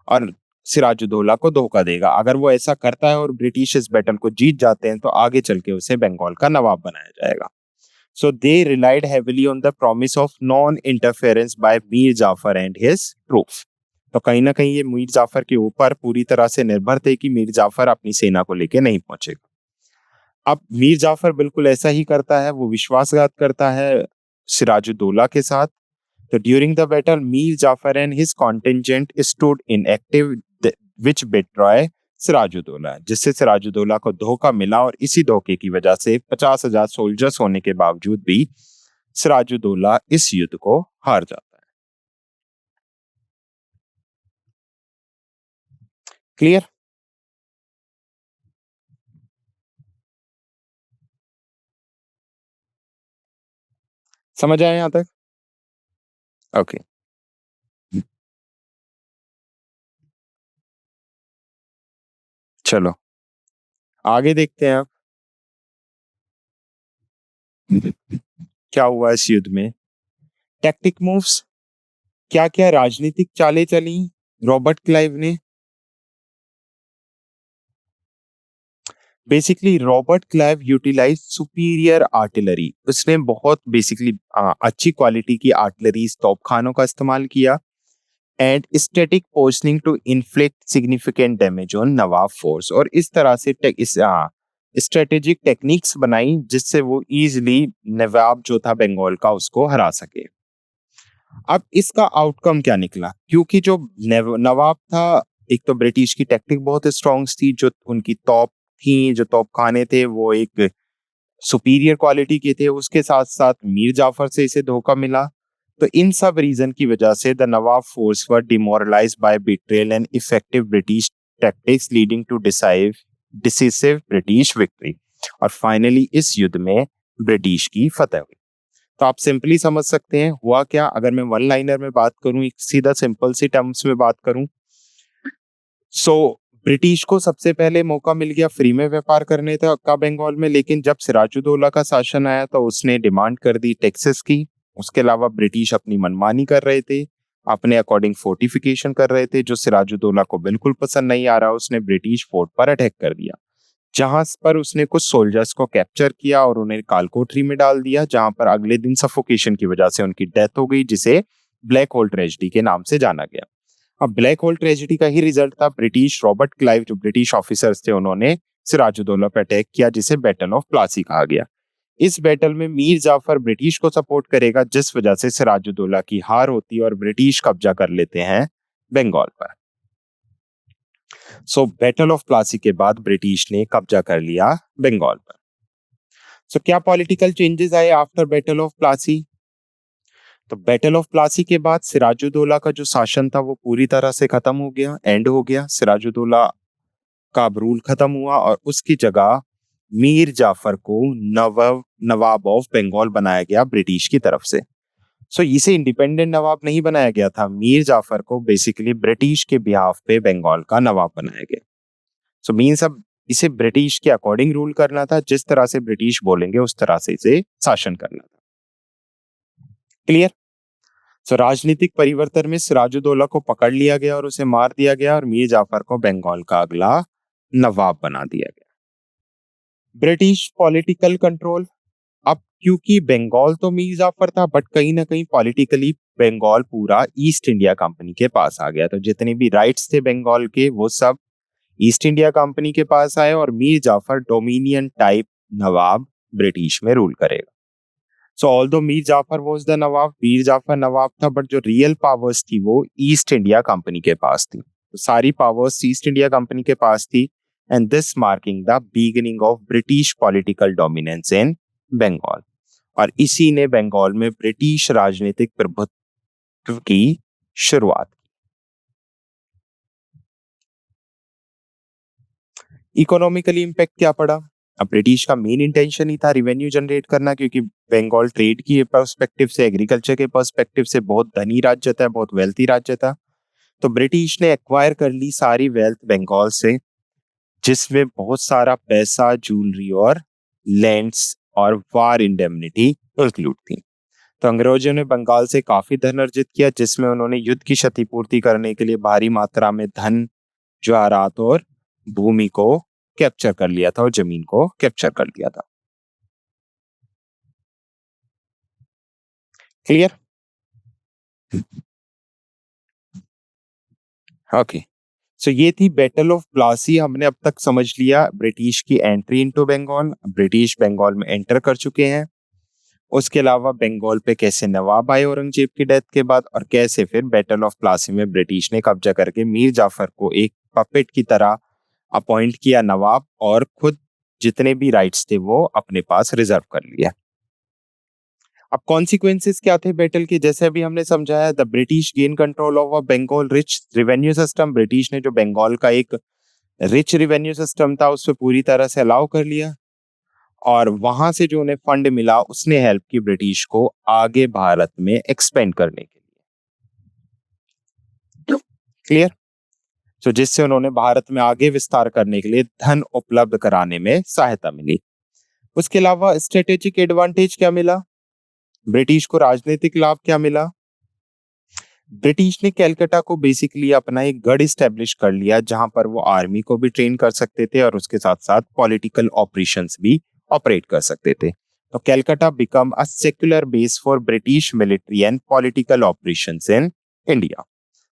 और सिराजुद्दौला को धोखा देगा। अगर वो ऐसा करता है और ब्रिटिश इस बैटल को जीत जाते हैं, तो आगे चल के उसे बंगाल का नवाब बनाया जाएगा। So they relied heavily on the promise of non interference by Mir Jafar and his troops. तो कहीं ना कहीं ये मीर जाफर के ऊपर पूरी तरह से निर्भर थे कि मीर जाफर अपनी सेना को लेके नहीं पहुंचेगा। अब मीर जाफर बिल्कुल ऐसा ही करता है, वो विश्वासघात करता है सिराजुद्दौला के साथ। तो during the battle Mir Jafar and his contingent stood inactive, which betray Sirajuddaula, जिससे सिराजुद्दौला को धोखा मिला, और इसी धोखे की वजह से 50,000 सोल्जर्स होने के बावजूद भी सिराजुद्दौला इस युद्ध को हार जाता है। क्लियर। समझ आया यहाँ तक? ओके, चलो आगे देखते हैं अब क्या हुआ इस युद्ध में। टैक्टिक मूव्स, क्या क्या राजनीतिक चालें चली रॉबर्ट क्लाइव ने। Basically Robert Clive utilize superior artillery, उसने बहुत बेसिकली अच्छी क्वालिटी की आर्टिलरी तोपखानों का इस्तेमाल किया and static positioning to inflict significant damage on nawab force, और इस तरह से स्ट्रेटेजिक टेक्निक्स बनाई जिससे वो इजीली नवाब जो था बंगाल का उसको हरा सके। अब इसका आउटकम क्या निकला, क्योंकि जो नवाब था, एक तो ब्रिटिश की टैक्टिक बहुत स्ट्रॉन्ग थी, जो उनकी तोप थी, जो तोपखाने थे वो एक सुपीरियर क्वालिटी के थे, उसके साथ साथ मीर जाफर से इसे धोखा मिला। तो इन सब रीजन की वजह से the nawab force were demoralized by betrayal and effective British tactics leading to decisive British victory, और फाइनली इस युद्ध में ब्रिटिश की फतह हुई। तो आप सिंपली समझ सकते हैं हुआ क्या, अगर मैं वन लाइनर में बात करूं, एक सीधा सिंपल सी टर्म्स में बात करूं। सो ब्रिटिश को सबसे पहले मौका मिल गया फ्री में व्यापार करने का बंगाल में, लेकिन जब सिराजुद्दौला का शासन आया तो उसने डिमांड कर दी टैक्सेस की। उसके अलावा ब्रिटिश अपनी मनमानी कर रहे थे, अपने अकॉर्डिंग फोर्टिफिकेशन कर रहे थे, जो सिराजुद्दौला को बिल्कुल पसंद नहीं आ रहा। उसने ब्रिटिश फोर्ट पर अटैक कर दिया, जहां पर उसने कुछ सोल्जर्स को कैप्चर किया और उन्हें कालकोठरी में डाल दिया, जहां पर अगले दिन सफोकेशन की वजह से उनकी डेथ हो गई, जिसे ब्लैक होल ट्रेजेडी के नाम से जाना गया। अब ब्लैक होल ट्रेजेडी का ही रिजल्ट था ब्रिटिश रॉबर्ट क्लाइव, जो ब्रिटिश ऑफिसर्स थे, उन्होंने सिराजुद्दौला पर अटैक किया, जिसे बैटल ऑफ प्लासी कहा गया। इस बैटल में मीर जाफर ब्रिटिश को सपोर्ट करेगा, जिस वजह से सिराजुद्दौला की हार होती है और ब्रिटिश कब्जा कर लेते हैं बंगाल पर। सो बैटल ऑफ प्लासी के बाद ब्रिटिश ने कब्जा कर लिया बंगाल पर। सो क्या पॉलिटिकल चेंजेस आए आफ्टर बैटल ऑफ प्लासी? तो बैटल ऑफ प्लासी के बाद सिराजुद्दौला का जो शासन था वो पूरी तरह से खत्म हो गया, एंड हो गया। सिराजुद्दौला का रूल खत्म हुआ और उसकी जगह मीर जाफर को नवाब ऑफ बंगाल बनाया गया ब्रिटिश की तरफ से। सो इसे इंडिपेंडेंट नवाब नहीं बनाया गया था, मीर जाफर को बेसिकली ब्रिटिश के बिहाफ पे बंगाल का नवाब बनाया गया। सो मीन्स अब इसे ब्रिटिश के अकॉर्डिंग रूल करना था, जिस तरह से ब्रिटिश बोलेंगे उस तरह से इसे शासन करना था। क्लियर? सो राजनीतिक परिवर्तन में सिराजुद्दौला को पकड़ लिया गया और उसे मार दिया गया, और मीर जाफर को बंगाल का अगला नवाब बना दिया गया। ब्रिटिश पॉलिटिकल कंट्रोल, अब क्योंकि बंगाल तो मीर जाफर था, बट कहीं ना कहीं पॉलिटिकली बंगाल पूरा ईस्ट इंडिया कंपनी के पास आ गया, तो जितने भी राइट्स थे बंगाल के वो सब ईस्ट इंडिया कंपनी के पास आए, और Mir Jafar dominion type nawab British में रूल करेगा। So although Mir Jafar was the nawab, Mir Jafar नवाब था, बट जो रियल पावर्स थी वो ईस्ट इंडिया कंपनी के पास थी। तो सारी पावर्स ईस्ट इंडिया कंपनी के पास थी, and this marking the beginning of British political dominance in Bengal, और इसी ने बंगाल में ब्रिटिश राजनीतिक प्रभुत्व की शुरुआत की। इकोनॉमिकली इम्पैक्ट क्या पड़ा? अब ब्रिटिश का मेन इंटेंशन ही था रिवेन्यू जनरेट करना, क्योंकि बंगाल ट्रेड की पर्सपेक्टिव से, एग्रीकल्चर के पर्सपेक्टिव से बहुत धनी राज्य था, बहुत वेल्थी राज्य था। तो ब्रिटिश ने एक्वायर कर ली सारी वेल्थ बंगाल से, जिसमें बहुत सारा पैसा, ज्वेलरी और लैंड्स और वार इंडेमनिटी इंक्लूड थी। तो अंग्रेजों ने बंगाल से काफी धन अर्जित किया, जिसमें उन्होंने युद्ध की क्षतिपूर्ति करने के लिए भारी मात्रा में धन, जवाहरात और भूमि को कैप्चर कर लिया था, और जमीन को कैप्चर कर लिया था। क्लियर? ओके, सो ये थी बैटल ऑफ प्लासी। हमने अब तक समझ लिया ब्रिटिश की entry into Bengal, British Bengal में एंटर कर चुके हैं। उसके अलावा बंगाल पे कैसे नवाब आए औरंगजेब की डेथ के बाद, और कैसे फिर बैटल ऑफ प्लासी में ब्रिटिश ने कब्जा करके मीर जाफर को एक पपेट की तरह अपॉइंट किया नवाब, और खुद जितने भी राइट्स थे वो अपने पास रिजर्व कर लिया। अब कॉन्सिक्वेंसेस क्या थे बैटल के? जैसे अभी हमने समझाया, the British gain control of a Bengal rich revenue system, British ने जो बंगाल का एक रिच रिवेन्यू सिस्टम था उस पर पूरी तरह से अलाउ कर लिया। और वहां से जो उन्हें फंड मिला उसने हेल्प की ब्रिटिश को आगे भारत में एक्सपेंड करने के लिए। क्लियर? तो जिससे उन्होंने भारत में आगे विस्तार करने के लिए धन उपलब्ध कराने में सहायता मिली। उसके अलावा स्ट्रेटेजिक एडवांटेज क्या मिला? ब्रिटिश को राजनीतिक लाभ क्या मिला? ब्रिटिश ने कैलकाटा को बेसिकली अपना एक गढ़ इस्टेब्लिश कर लिया जहां पर वो आर्मी को भी ट्रेन कर सकते थे और उसके साथ साथ पॉलिटिकल ऑपरेशंस भी ऑपरेट कर सकते थे। तो Calcutta become a secular base for British military and political operations in India.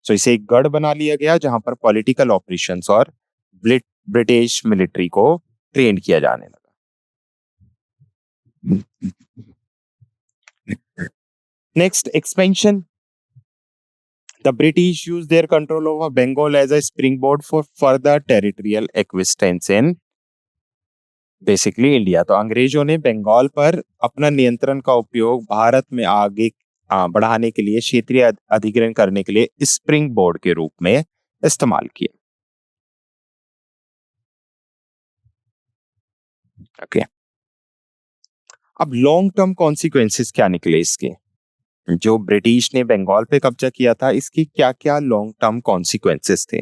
तो इसे एक गढ़ बना लिया गया जहां पर पॉलिटिकल ऑपरेशंस और ब्रिटिश मिलिट्री को ट्रेन किया जाने लगा। Next, expansion. The British used their control over Bengal as a springboard for further territorial acquisitions in basically India। तो अंग्रेजों ने बंगाल पर अपना नियंत्रण का उपयोग भारत में आगे बढ़ाने के लिए, क्षेत्रीय अधिग्रहण करने के लिए स्प्रिंग बोर्ड के रूप में इस्तेमाल किया। ओके, अब लॉन्ग टर्म कॉन्सिक्वेंसेस क्या निकले इसके? जो ब्रिटिश ने बंगाल पे कब्जा किया था, इसके क्या क्या लॉन्ग टर्म कॉन्सिक्वेंसेस थे?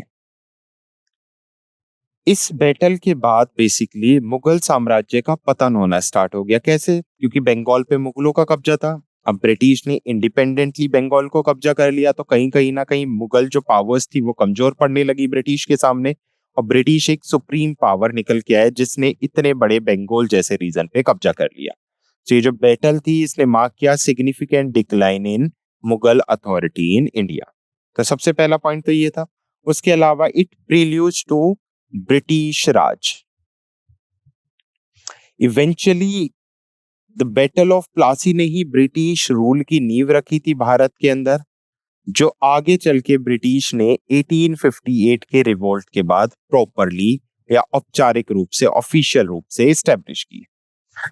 इस बैटल के बाद बेसिकली मुगल साम्राज्य का पतन होना स्टार्ट हो गया। कैसे? क्योंकि बंगाल पे मुगलों का कब्जा था। अब ब्रिटिश ने इंडिपेंडेंटली बंगाल को कब्जा कर लिया, तो कहीं कहीं ना कहीं मुगल जो पावर्स थी वो कमजोर पड़ने लगी ब्रिटिश के सामने, और ब्रिटिश एक सुप्रीम पावर निकल के आया जिसने इतने बड़े बंगाल जैसे रीजन पे कब्जा कर लिया। तो ये जो बैटल थी इसने मार्क किया significant decline in Mughal authority in India. तो सबसे पहला पॉइंट तो ये था। उसके अलावा it preludes to British Raj. Eventually the battle of Plassey ने ही ब्रिटिश रूल की नींव रखी थी भारत के अंदर, जो आगे चल के ब्रिटिश ने 1858 के रिवोल्ट के बाद प्रॉपरली या औपचारिक रूप से, ऑफिशियल रूप से एस्टेब्लिश की।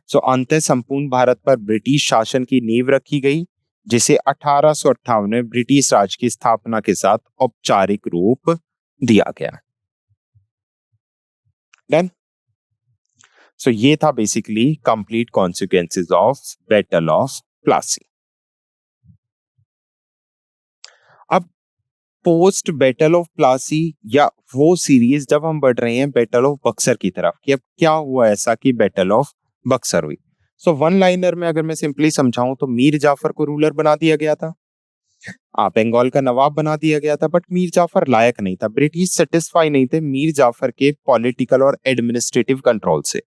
सो अंततः संपूर्ण भारत पर ब्रिटिश शासन की नींव रखी गई, जिसे 1858 में ब्रिटिश राज की स्थापना के साथ औपचारिक रूप दिया गया। डन? सो ये था basically complete consequences of battle of Plassey. अब पोस्ट बैटल ऑफ प्लासी या वो सीरीज जब हम बढ़ रहे हैं बैटल ऑफ बक्सर की तरफ, कि अब क्या हुआ ऐसा कि बैटल ऑफ बक्सर हुई। सो वन लाइनर में अगर मैं सिंपली समझाऊं तो मीर जाफर को रूलर बना दिया गया था, बंगाल का नवाब बना दिया गया था, बट मीर जाफर लायक नहीं था। ब्रिटिश सेटिस्फाई नहीं थे मीर जाफर के पॉलिटिकल और एडमिनिस्ट्रेटिव कंट्रोल से।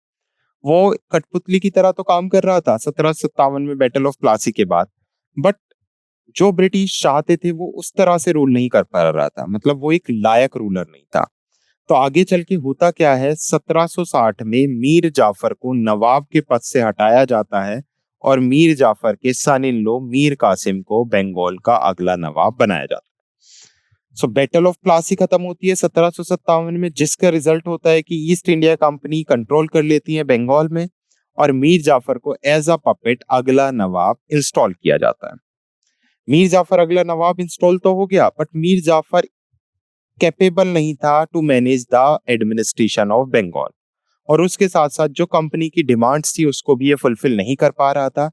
वो कठपुतली की तरह तो काम कर रहा था 1757 में बैटल ऑफ प्लासी के बाद, बट जो ब्रिटिश चाहते थे वो उस तरह से रूल नहीं कर पा रहा था, मतलब वो एक लायक रूलर नहीं था। तो आगे चल के होता क्या है, 1760 में मीर जाफर को नवाब के पद से हटाया जाता है और मीर जाफर के सन इन लॉ मीर कासिम को बंगाल का अगला नवाब बनाया जाता है। सो बैटल ऑफ प्लासी खत्म होती है 1757 में, जिसका रिजल्ट होता है कि ईस्ट इंडिया कंपनी कंट्रोल कर लेती है बंगाल में और मीर जाफर को एज अ पपेट अगला नवाब इंस्टॉल किया जाता है। मीर जाफर अगला नवाब इंस्टॉल तो हो गया, बट मीर जाफर कैपेबल नहीं था to manage the administration of Bengal, और उसके साथ साथ जो कंपनी की डिमांड्स थी उसको भी ये फुलफिल नहीं कर पा रहा था,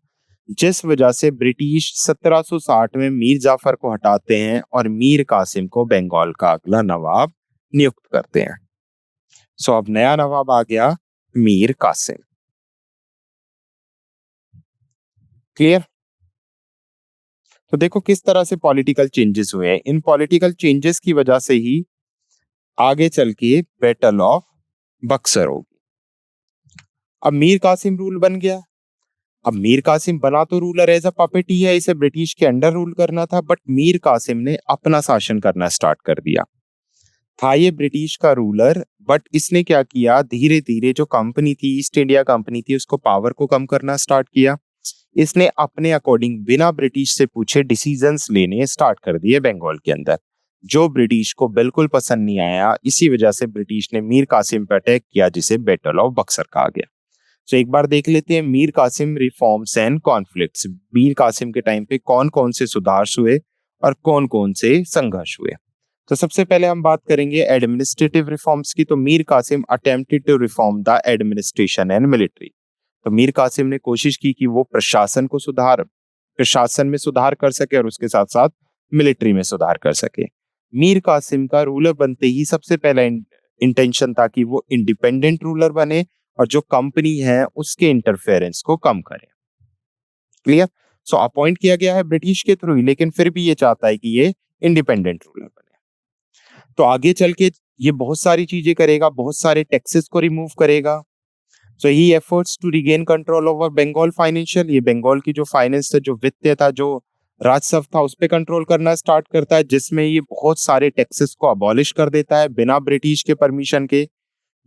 जिस वजह से ब्रिटिश 1760 में मीर जाफर को हटाते हैं और मीर कासिम को बंगाल का अगला नवाब नियुक्त करते हैं। सो अब नया नवाब आ गया, मीर कासिम। क्लियर? तो देखो किस तरह से पॉलिटिकल चेंजेस हुए हैं। इन पॉलिटिकल चेंजेस की वजह से ही आगे चल के बैटल ऑफ बक्सर होगी। अब मीर कासिम रूल बन गया। अब मीर कासिम बना तो रूलर एज अ पपेट ही है, इसे ब्रिटिश के अंडर रूल करना था, बट मीर कासिम ने अपना शासन करना स्टार्ट कर दिया। था ये ब्रिटिश का रूलर, बट इसने क्या किया, धीरे धीरे जो कंपनी थी, ईस्ट इंडिया कंपनी थी, उसको पावर को कम करना स्टार्ट किया। इसने अपने अकॉर्डिंग बिना ब्रिटिश से पूछे डिसीजंस लेने स्टार्ट कर दिए बंगाल के अंदर, जो ब्रिटिश को बिल्कुल पसंद नहीं आया। इसी वजह से ब्रिटिश ने मीर कासिम पर अटैक किया, जिसे बैटल ऑफ बक्सर कहा गया। तो एक बार देख लेते हैं Mir Qasim reforms and conflicts. Mir Qasim के टाइम पे कौन कौन से सुधार हुए और कौन कौन से संघर्ष हुए। तो सबसे पहले हम बात करेंगे एडमिनिस्ट्रेटिव रिफॉर्म्स की। तो Mir Qasim attempted to reform the administration and military. तो मीर कासिम ने कोशिश की कि वो प्रशासन में सुधार कर सके और उसके साथ साथ मिलिट्री में सुधार कर सके। मीर कासिम का रूलर बनते ही सबसे पहला इंटेंशन था कि वो इंडिपेंडेंट रूलर बने और जो कंपनी है उसके इंटरफेरेंस को कम करे। क्लियर? सो अपॉइंट किया गया है ब्रिटिश के थ्रू ही, लेकिन फिर भी ये चाहता है कि ये इंडिपेंडेंट रूलर बने। तो आगे चल के ये बहुत सारी चीजें करेगा, बहुत सारे टैक्सेस को रिमूव करेगा। So he efforts to regain control over Bengal financial, ये बंगाल की जो फाइनेंस था, जो वित्त था, जो राजस्व था, उस पे कंट्रोल करना स्टार्ट करता है, जिसमें ये बहुत सारे टैक्सेस को अबॉलिश कर देता है बिना ब्रिटिश के परमिशन के,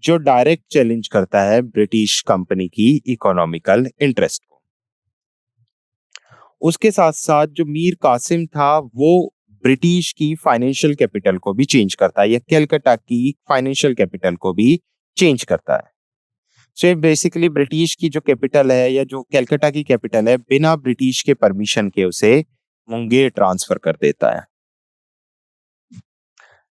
जो डायरेक्ट चैलेंज करता है ब्रिटिश कंपनी की इकोनॉमिकल इंटरेस्ट को। उसके साथ साथ जो मीर कासिम था वो ब्रिटिश की फाइनेंशियल कैपिटल को भी चेंज करता है, या कलकत्ता की फाइनेंशियल कैपिटल को भी चेंज करता है। सो ये बेसिकली ब्रिटिश की जो कैपिटल है या जो कलकत्ता की कैपिटल है, बिना ब्रिटिश के परमिशन के उसे मुंगेर ट्रांसफर कर देता है।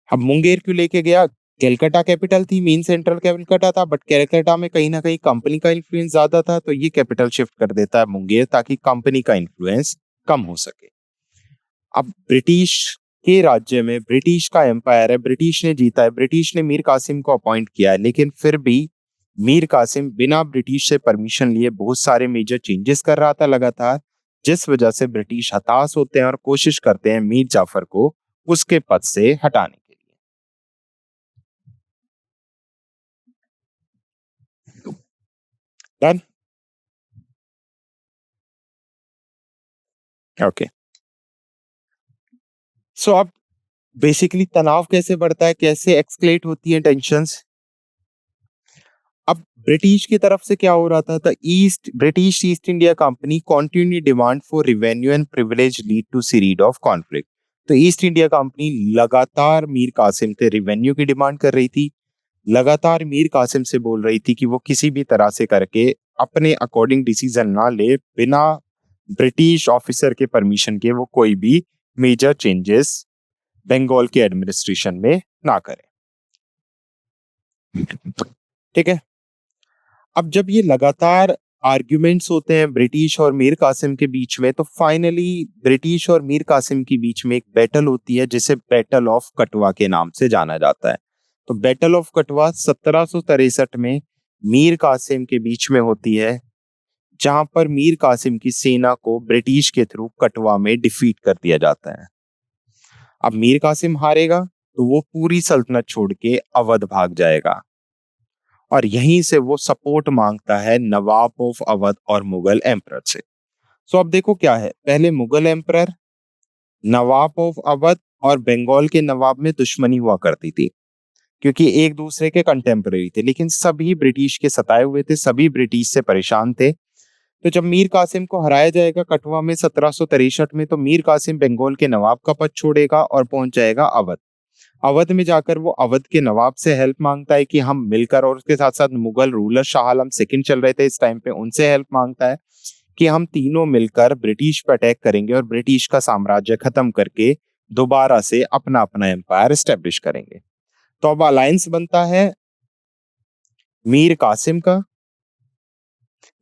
अब मुंगेर क्यों लेके गया? कलकत्ता कैपिटल थी, मेन सेंट्रल कलकत्ता था, बट कलकत्ता में कहीं ना कहीं कंपनी का इन्फ्लुएंस ज्यादा था, तो ये कैपिटल शिफ्ट कर देता है मुंगेर, ताकि कंपनी का इन्फ्लुएंस कम हो सके। अब ब्रिटिश के राज्य में ब्रिटिश का एम्पायर है, ब्रिटिश ने जीता है, ब्रिटिश ने मीर कासिम को अपॉइंट किया है, लेकिन फिर भी मीर कासिम बिना ब्रिटिश से परमिशन लिए बहुत सारे मेजर चेंजेस कर रहा था लगातार, जिस वजह से ब्रिटिश हताश होते हैं और कोशिश करते हैं मीर जाफर को उसके पद से हटाने के लिए। डन? ओके। सो अब बेसिकली तनाव कैसे बढ़ता है, कैसे एक्सक्लेट होती है टेंशंस। अब ब्रिटिश की तरफ से क्या हो रहा था, British East India company continue demand for revenue and privilege lead to series of conflict. तो ईस्ट इंडिया कंपनी लगातार मीर कासिम से रिवेन्यू की डिमांड कर रही थी, लगातार मीर कासिम से बोल रही थी कि वो किसी भी तरह से करके अपने अकॉर्डिंग डिसीजन ना ले, बिना ब्रिटिश ऑफिसर के परमिशन के वो कोई भी मेजर चेंजेस बंगाल के एडमिनिस्ट्रेशन में ना करे। ठीक है। अब जब ये लगातार आर्ग्यूमेंट्स होते हैं ब्रिटिश और मीर कासिम के बीच में, तो फाइनली ब्रिटिश और मीर कासिम के बीच में एक बैटल होती है, जिसे बैटल ऑफ कटवा के नाम से जाना जाता है। तो बैटल ऑफ कटवा 1763 में मीर कासिम के बीच में होती है, जहां पर मीर कासिम की सेना को ब्रिटिश के थ्रू कटवा में डिफीट कर दिया जाता है। अब मीर कासिम हारेगा तो वो पूरी सल्तनत छोड़ के अवध भाग जाएगा, और यहीं से वो सपोर्ट मांगता है नवाब ऑफ अवध और मुगल एम्परर से। सो अब देखो क्या है, पहले Mughal emperor, Nawab of Awadh और बंगाल के नवाब में दुश्मनी हुआ करती थी, क्योंकि एक दूसरे के कंटेम्पररी थे, लेकिन सभी ब्रिटिश के सताए हुए थे, सभी ब्रिटिश से परेशान थे। तो जब मीर कासिम को हराया जाएगा कठवा में 1763 में, तो मीर कासिम बंगाल के नवाब का पद छोड़ेगा और पहुंच जाएगा अवध। अवध में जाकर वो अवध के नवाब से हेल्प मांगता है कि हम मिलकर, और उसके साथ साथ मुगल रूलर शाह आलम सेकंड चल रहे थे इस टाइम पे, उनसे हेल्प मांगता है कि हम तीनों मिलकर ब्रिटिश पर अटैक करेंगे और ब्रिटिश का साम्राज्य खत्म करके दोबारा से अपना अपना एम्पायर एस्टेब्लिश करेंगे। तो अब अलायंस बनता है मीर कासिम का,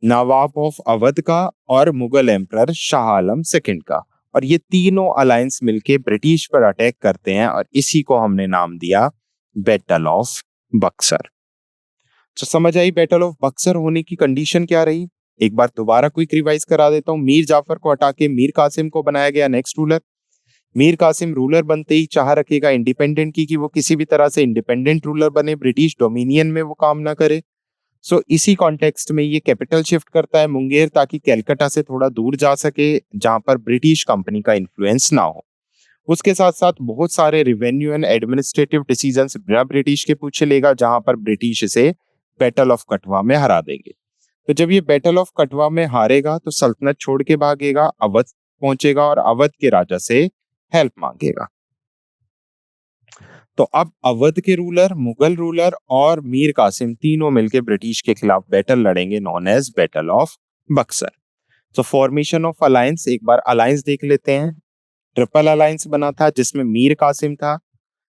नवाब ऑफ अवध का और मुगल एम्परर शाह आलम सेकंड का, और ये तीनों अलायंस मिलके ब्रिटिश पर अटैक करते हैं, और इसी को हमने नाम दिया बैटल ऑफ बक्सर। तो समझ आई बैटल ऑफ बक्सर होने की कंडीशन क्या रही? एक बार दोबारा क्विक रिवाइज करा देता हूँ। मीर जाफर को हटा के मीर कासिम को बनाया गया next ruler. Mir Qasim ruler बनते ही चाह रखेगा इंडिपेंडेंट की, कि वो किसी भी तरह से इंडिपेंडेंट रूलर बने, ब्रिटिश डोमिनियन में वो काम ना करे। सो इसी कॉन्टेक्स्ट में ये कैपिटल शिफ्ट करता है मुंगेर, ताकि कलकत्ता से थोड़ा दूर जा सके, जहां पर ब्रिटिश कंपनी का इन्फ्लुएंस ना हो। उसके साथ साथ बहुत सारे रिवेन्यू एंड एडमिनिस्ट्रेटिव डिसीजंस बिना ब्रिटिश के पूछे लेगा, जहां पर ब्रिटिश इसे बैटल ऑफ कठवा में हरा देंगे। तो जब ये बैटल ऑफ कठवा में हारेगा तो सल्तनत छोड़ के भागेगा, अवध पहुंचेगा और अवध के राजा से हेल्प मांगेगा। तो अब अवध के रूलर, मुगल रूलर और मीर कासिम तीनों मिलकर ब्रिटिश के खिलाफ बैटल लड़ेंगे, known as battle of Buxar. तो फॉर्मेशन ऑफ अलायंस, एक बार अलायंस देख लेते हैं। ट्रिपल अलायंस बना था, जिसमें मीर कासिम था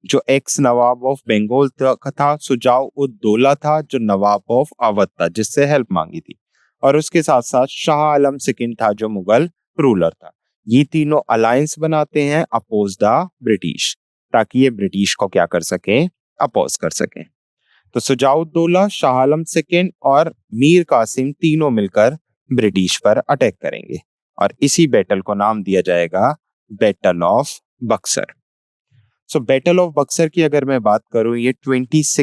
जो एक्स नवाब ऑफ बंगाल था, सुजाउ उद दौला था जो नवाब ऑफ अवध था जिससे हेल्प मांगी थी, और उसके साथ साथ शाह आलम सेकंड था जो मुगल रूलर था। ये तीनों अलायंस बनाते हैं अपोज द ब्रिटिश, ताकि ये ब्रिटिश को क्या कर सके, अपोज कर सके। तो सुजाउद्दौला, शाह आलम सेकंड और मीर कासिम तीनों मिलकर ब्रिटिश पर अटैक करेंगे और इसी बैटल को नाम दिया जाएगा battle of Buxar. So battle of Buxar की अगर मैं बात करूं, ये 22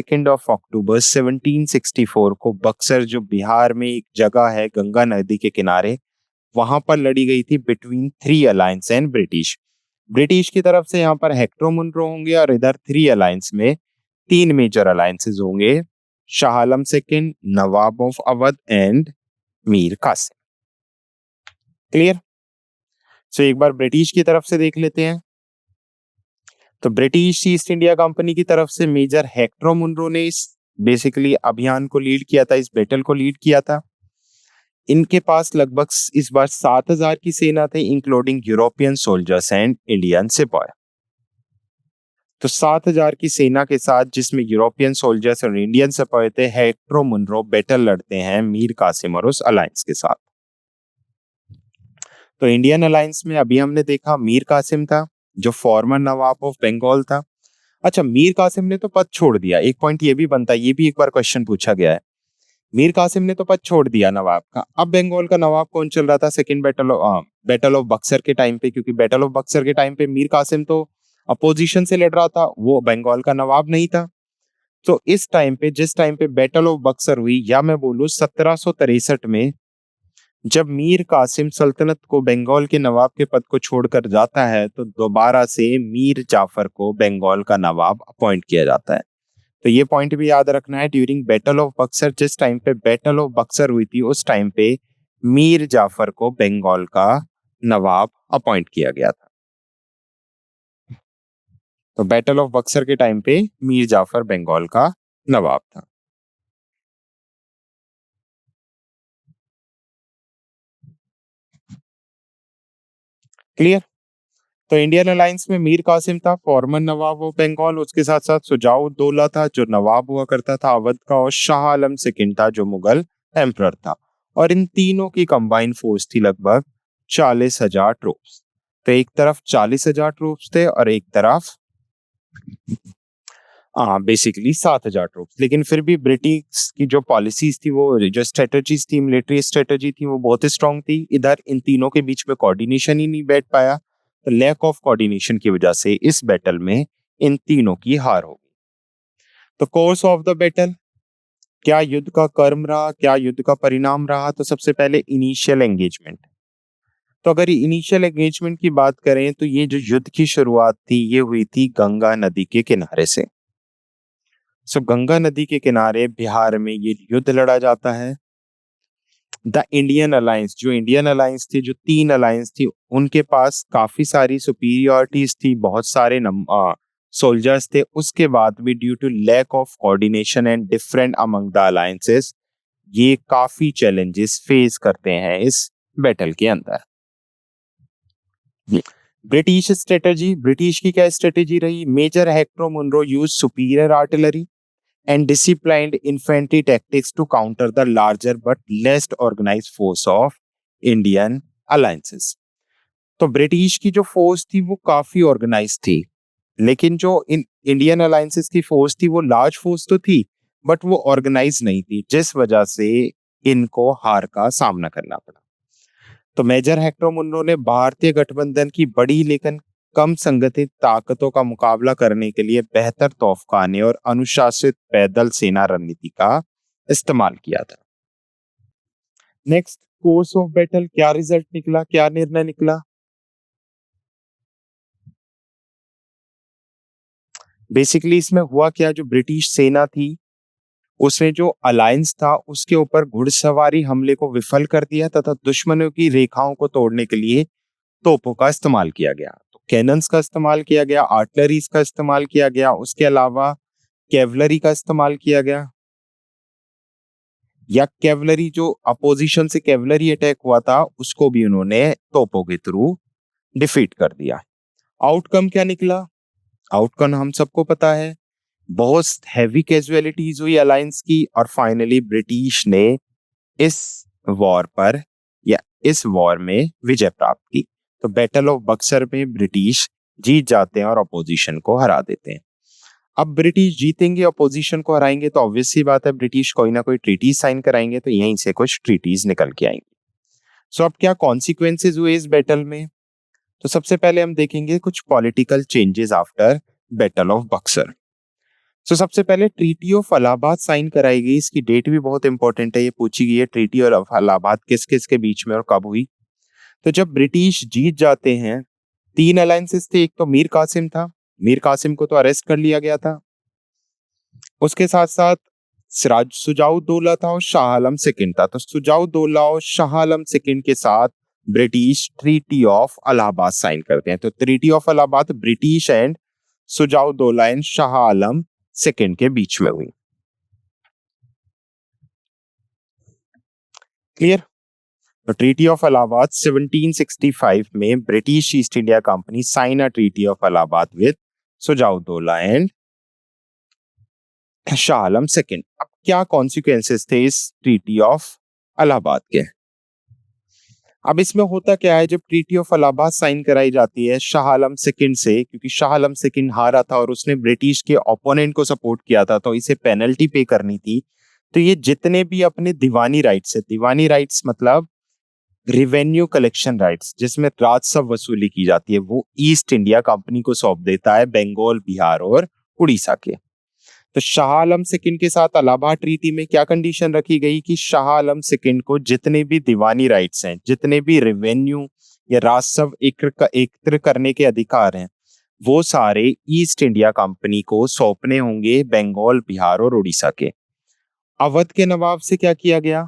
अक्टूबर 1764 को बक्सर, जो बिहार में एक जगह है गंगा नदी के किनारे, वहां पर लड़ी गई थी between three alliance and British. British की तरफ से यहाँ पर हेक्टर मुनरो होंगे और इधर थ्री अलायंस में तीन मेजर अलायंसेस होंगे, Shah Alam second, nawab of Awadh and Mir Kasim. Clear? So एक बार ब्रिटिश की तरफ से देख लेते हैं। तो ब्रिटिश ईस्ट इंडिया कंपनी की तरफ से मेजर हेक्टर मुनरो ने इस बेसिकली अभियान को लीड किया था, इस बैटल को लीड किया था। इनके पास लगभग इस बार 7,000 की सेना थी, including European soldiers and Indian सिपाही। तो 7,000 की सेना के साथ, जिसमें यूरोपियन सोल्जर्स और इंडियन सिपाही थे, हेक्टर मुनरो बैटल लड़ते हैं मीर कासिम और उस अलायंस के साथ। तो इंडियन अलायंस में अभी हमने देखा मीर कासिम था जो फॉर्मर नवाब ऑफ बंगाल था। अच्छा, मीर कासिम ने तो पद छोड़ दिया, एक पॉइंट ये भी बनता है, ये भी एक बार क्वेश्चन पूछा गया है। मीर कासिम ने तो पद छोड़ दिया नवाब का, अब बंगाल का नवाब कौन चल रहा था सेकंड बैटल ऑफ बक्सर के टाइम पे? क्योंकि बैटल ऑफ बक्सर के टाइम पे मीर कासिम तो अपोजिशन से लड़ रहा था, वो बंगाल का नवाब नहीं था। तो इस टाइम पे, जिस टाइम पे बैटल ऑफ बक्सर हुई, या मैं बोलूं 1763 में, जब मीर कासिम सल्तनत को बंगाल के नवाब के पद को छोड़कर जाता है, तो दोबारा से मीर जाफर को बंगाल का नवाब अपॉइंट किया जाता है। तो ये पॉइंट भी याद रखना है, ड्यूरिंग बैटल ऑफ बक्सर, जिस टाइम पे बैटल ऑफ बक्सर हुई थी, उस टाइम पे मीर जाफर को बंगाल का नवाब अपॉइंट किया गया था। तो बैटल ऑफ बक्सर के टाइम पे मीर जाफर बंगाल का नवाब था। क्लियर? तो इंडियन अलायंस में मीर कासिम था, फॉर्मर नवाब ऑफ बंगाल, उसके साथ साथ सुजाउद्दौला था जो नवाब हुआ करता था अवध का, और शाह आलम सेकंड था जो मुगल एम्परर था। और इन तीनों की कंबाइंड फोर्स थी लगभग 40,000 ट्रूप्स। तो एक तरफ 40,000 ट्रूप्स थे और एक तरफ बेसिकली 7,000 ट्रूप्स। लेकिन फिर भी ब्रिटिश की जो पॉलिसीज थी, वो जो स्ट्रेटजीज थी, मिलिट्री स्ट्रेटजी थी, वो बहुत स्ट्रांग थी। इधर इन तीनों के बीच में कोऑर्डिनेशन ही नहीं बैठ पाया, तो लैक ऑफ कोऑर्डिनेशन की वजह से इस बैटल में इन तीनों की हार हो गई। तो कोर्स ऑफ द बैटल, क्या युद्ध का कर्म रहा, क्या युद्ध का परिणाम रहा? तो सबसे पहले इनिशियल एंगेजमेंट। तो अगर इनिशियल एंगेजमेंट की बात करें, तो ये जो युद्ध की शुरुआत थी, ये हुई थी गंगा नदी के किनारे से। सो गंगा नदी के किनारे बिहार में ये युद्ध लड़ा जाता है। द इंडियन अलायंस, जो इंडियन अलायंस थी, जो तीन अलायंस थी, उनके पास काफी सारी सुपीरियरिटीज थी, बहुत सारे सोल्जर्स थे। उसके बाद भी due to lack of coordination and different among the alliances, ये काफी चैलेंजेस फेस करते हैं इस बैटल के अंदर। ब्रिटिश स्ट्रेटजी, ब्रिटिश की क्या स्ट्रेटजी रही? Major Hector Munro use superior artillery and disciplined infantry tactics to counter the larger but less organized force of Indian alliances। तो ब्रिटिश की जो फोर्स थी वो काफी ऑर्गेनाइज थी, लेकिन जो इंडियन अलायंसेस की फोर्स थी वो लार्ज फोर्स तो थी, बट वो ऑर्गेनाइज नहीं थी, जिस वजह से इनको हार का सामना करना पड़ा। तो मेजर हेक्टर मुनरो ने भारतीय गठबंधन की बड़ी लेकिन कम संगठित ताकतों का मुकाबला करने के लिए बेहतर तोफखाने और अनुशासित पैदल सेना रणनीति का इस्तेमाल किया था। नेक्स्ट, कोर्स ऑफ बैटल, क्या रिजल्ट निकला, क्या निर्णय निकला? बेसिकली इसमें हुआ क्या, जो ब्रिटिश सेना थी उसने जो अलायंस था उसके ऊपर घुड़सवारी हमले को विफल कर दिया तथा दुश्मनों की रेखाओं को तोड़ने के लिए तोपों का इस्तेमाल किया गया। तो कैनन्स का इस्तेमाल किया गया, आर्टिलरीज का इस्तेमाल किया गया, उसके अलावा कैवलरी का इस्तेमाल किया गया। या कैवलरी, जो अपोजिशन से कैवलरी अटैक हुआ था, उसको भी उन्होंने तोपों के थ्रू डिफीट कर दिया। आउटकम क्या निकला? आउटकम हम सबको पता है, बहुत हैवी कैजुअलिटीज हुई अलायंस की, और फाइनली ब्रिटिश ने इस वॉर पर या इस वॉर में विजय प्राप्त की। तो बैटल ऑफ बक्सर में ब्रिटिश जीत जाते हैं और अपोजिशन को हरा देते हैं। अब ब्रिटिश जीतेंगे, अपोजिशन को हराएंगे, तो ऑब्वियस सी बात है ब्रिटिश कोई ना कोई ट्रीटीज साइन कराएंगे, तो यहीं से कुछ ट्रीटीज निकल के आएंगे। सो अब क्या कॉन्सिक्वेंसेज हुए इस बैटल में? तो सबसे पहले हम देखेंगे कुछ political changes after battle of Buxar. So सबसे पहले ट्रीटी ऑफ इलाहाबाद साइन कराई गई। इसकी डेट भी बहुत इंपॉर्टेंट है, ये पूछी गई है ट्रीटी ऑफ इलाहाबाद किस किस के बीच में और कब हुई। तो जब ब्रिटिश जीत जाते हैं, तीन अलायंसेस थे। एक तो मीर कासिम था, मीर कासिम को तो अरेस्ट कर लिया गया था। उसके साथ साथ सिराज सुजाउद्दौला था और शाह आलम सेकंड था। तो सुजाउद्दौला और शाह आलम सेकंड के साथ British treaty of Allahabad sign करते हैं। तो treaty of Allahabad British and Shujauddaula and Shah Alam second के बीच में हुई। क्लियर? तो ट्रीटी ऑफ इलाहाबाद 1765 में British East India company sign a treaty of Allahabad with Shujauddaula and Shah Alam second. अब क्या कॉन्सिक्वेंसेस थे इस ट्रीटी ऑफ इलाहाबाद के? अब इसमें होता क्या है, जब ट्रीटी ऑफ इलाहाबाद साइन कराई जाती है शाह आलम सेकंड से, क्योंकि शाह आलम सेकंड हारा था और उसने ब्रिटिश के ओपोनेंट को सपोर्ट किया था, तो इसे पेनल्टी पे करनी थी। तो ये जितने भी अपने दीवानी राइट्स है, दीवानी राइट्स मतलब रिवेन्यू कलेक्शन राइट्स, जिसमें राजस्व वसूली की जाती है, वो ईस्ट इंडिया कंपनी को सौंप देता है बंगाल, बिहार और उड़ीसा के। तो शाह आलम सेकंड के साथ इलाहाबाद ट्रीटी में क्या कंडीशन रखी गई कि शाह आलम सेकंड को जितने भी दीवानी राइट्स हैं, जितने भी रेवेन्यू या राजस्व एकत्र करने के अधिकार हैं, वो सारे ईस्ट इंडिया कंपनी को सौंपने होंगे बंगाल, बिहार और उड़ीसा के। अवध के नवाब से क्या किया गया?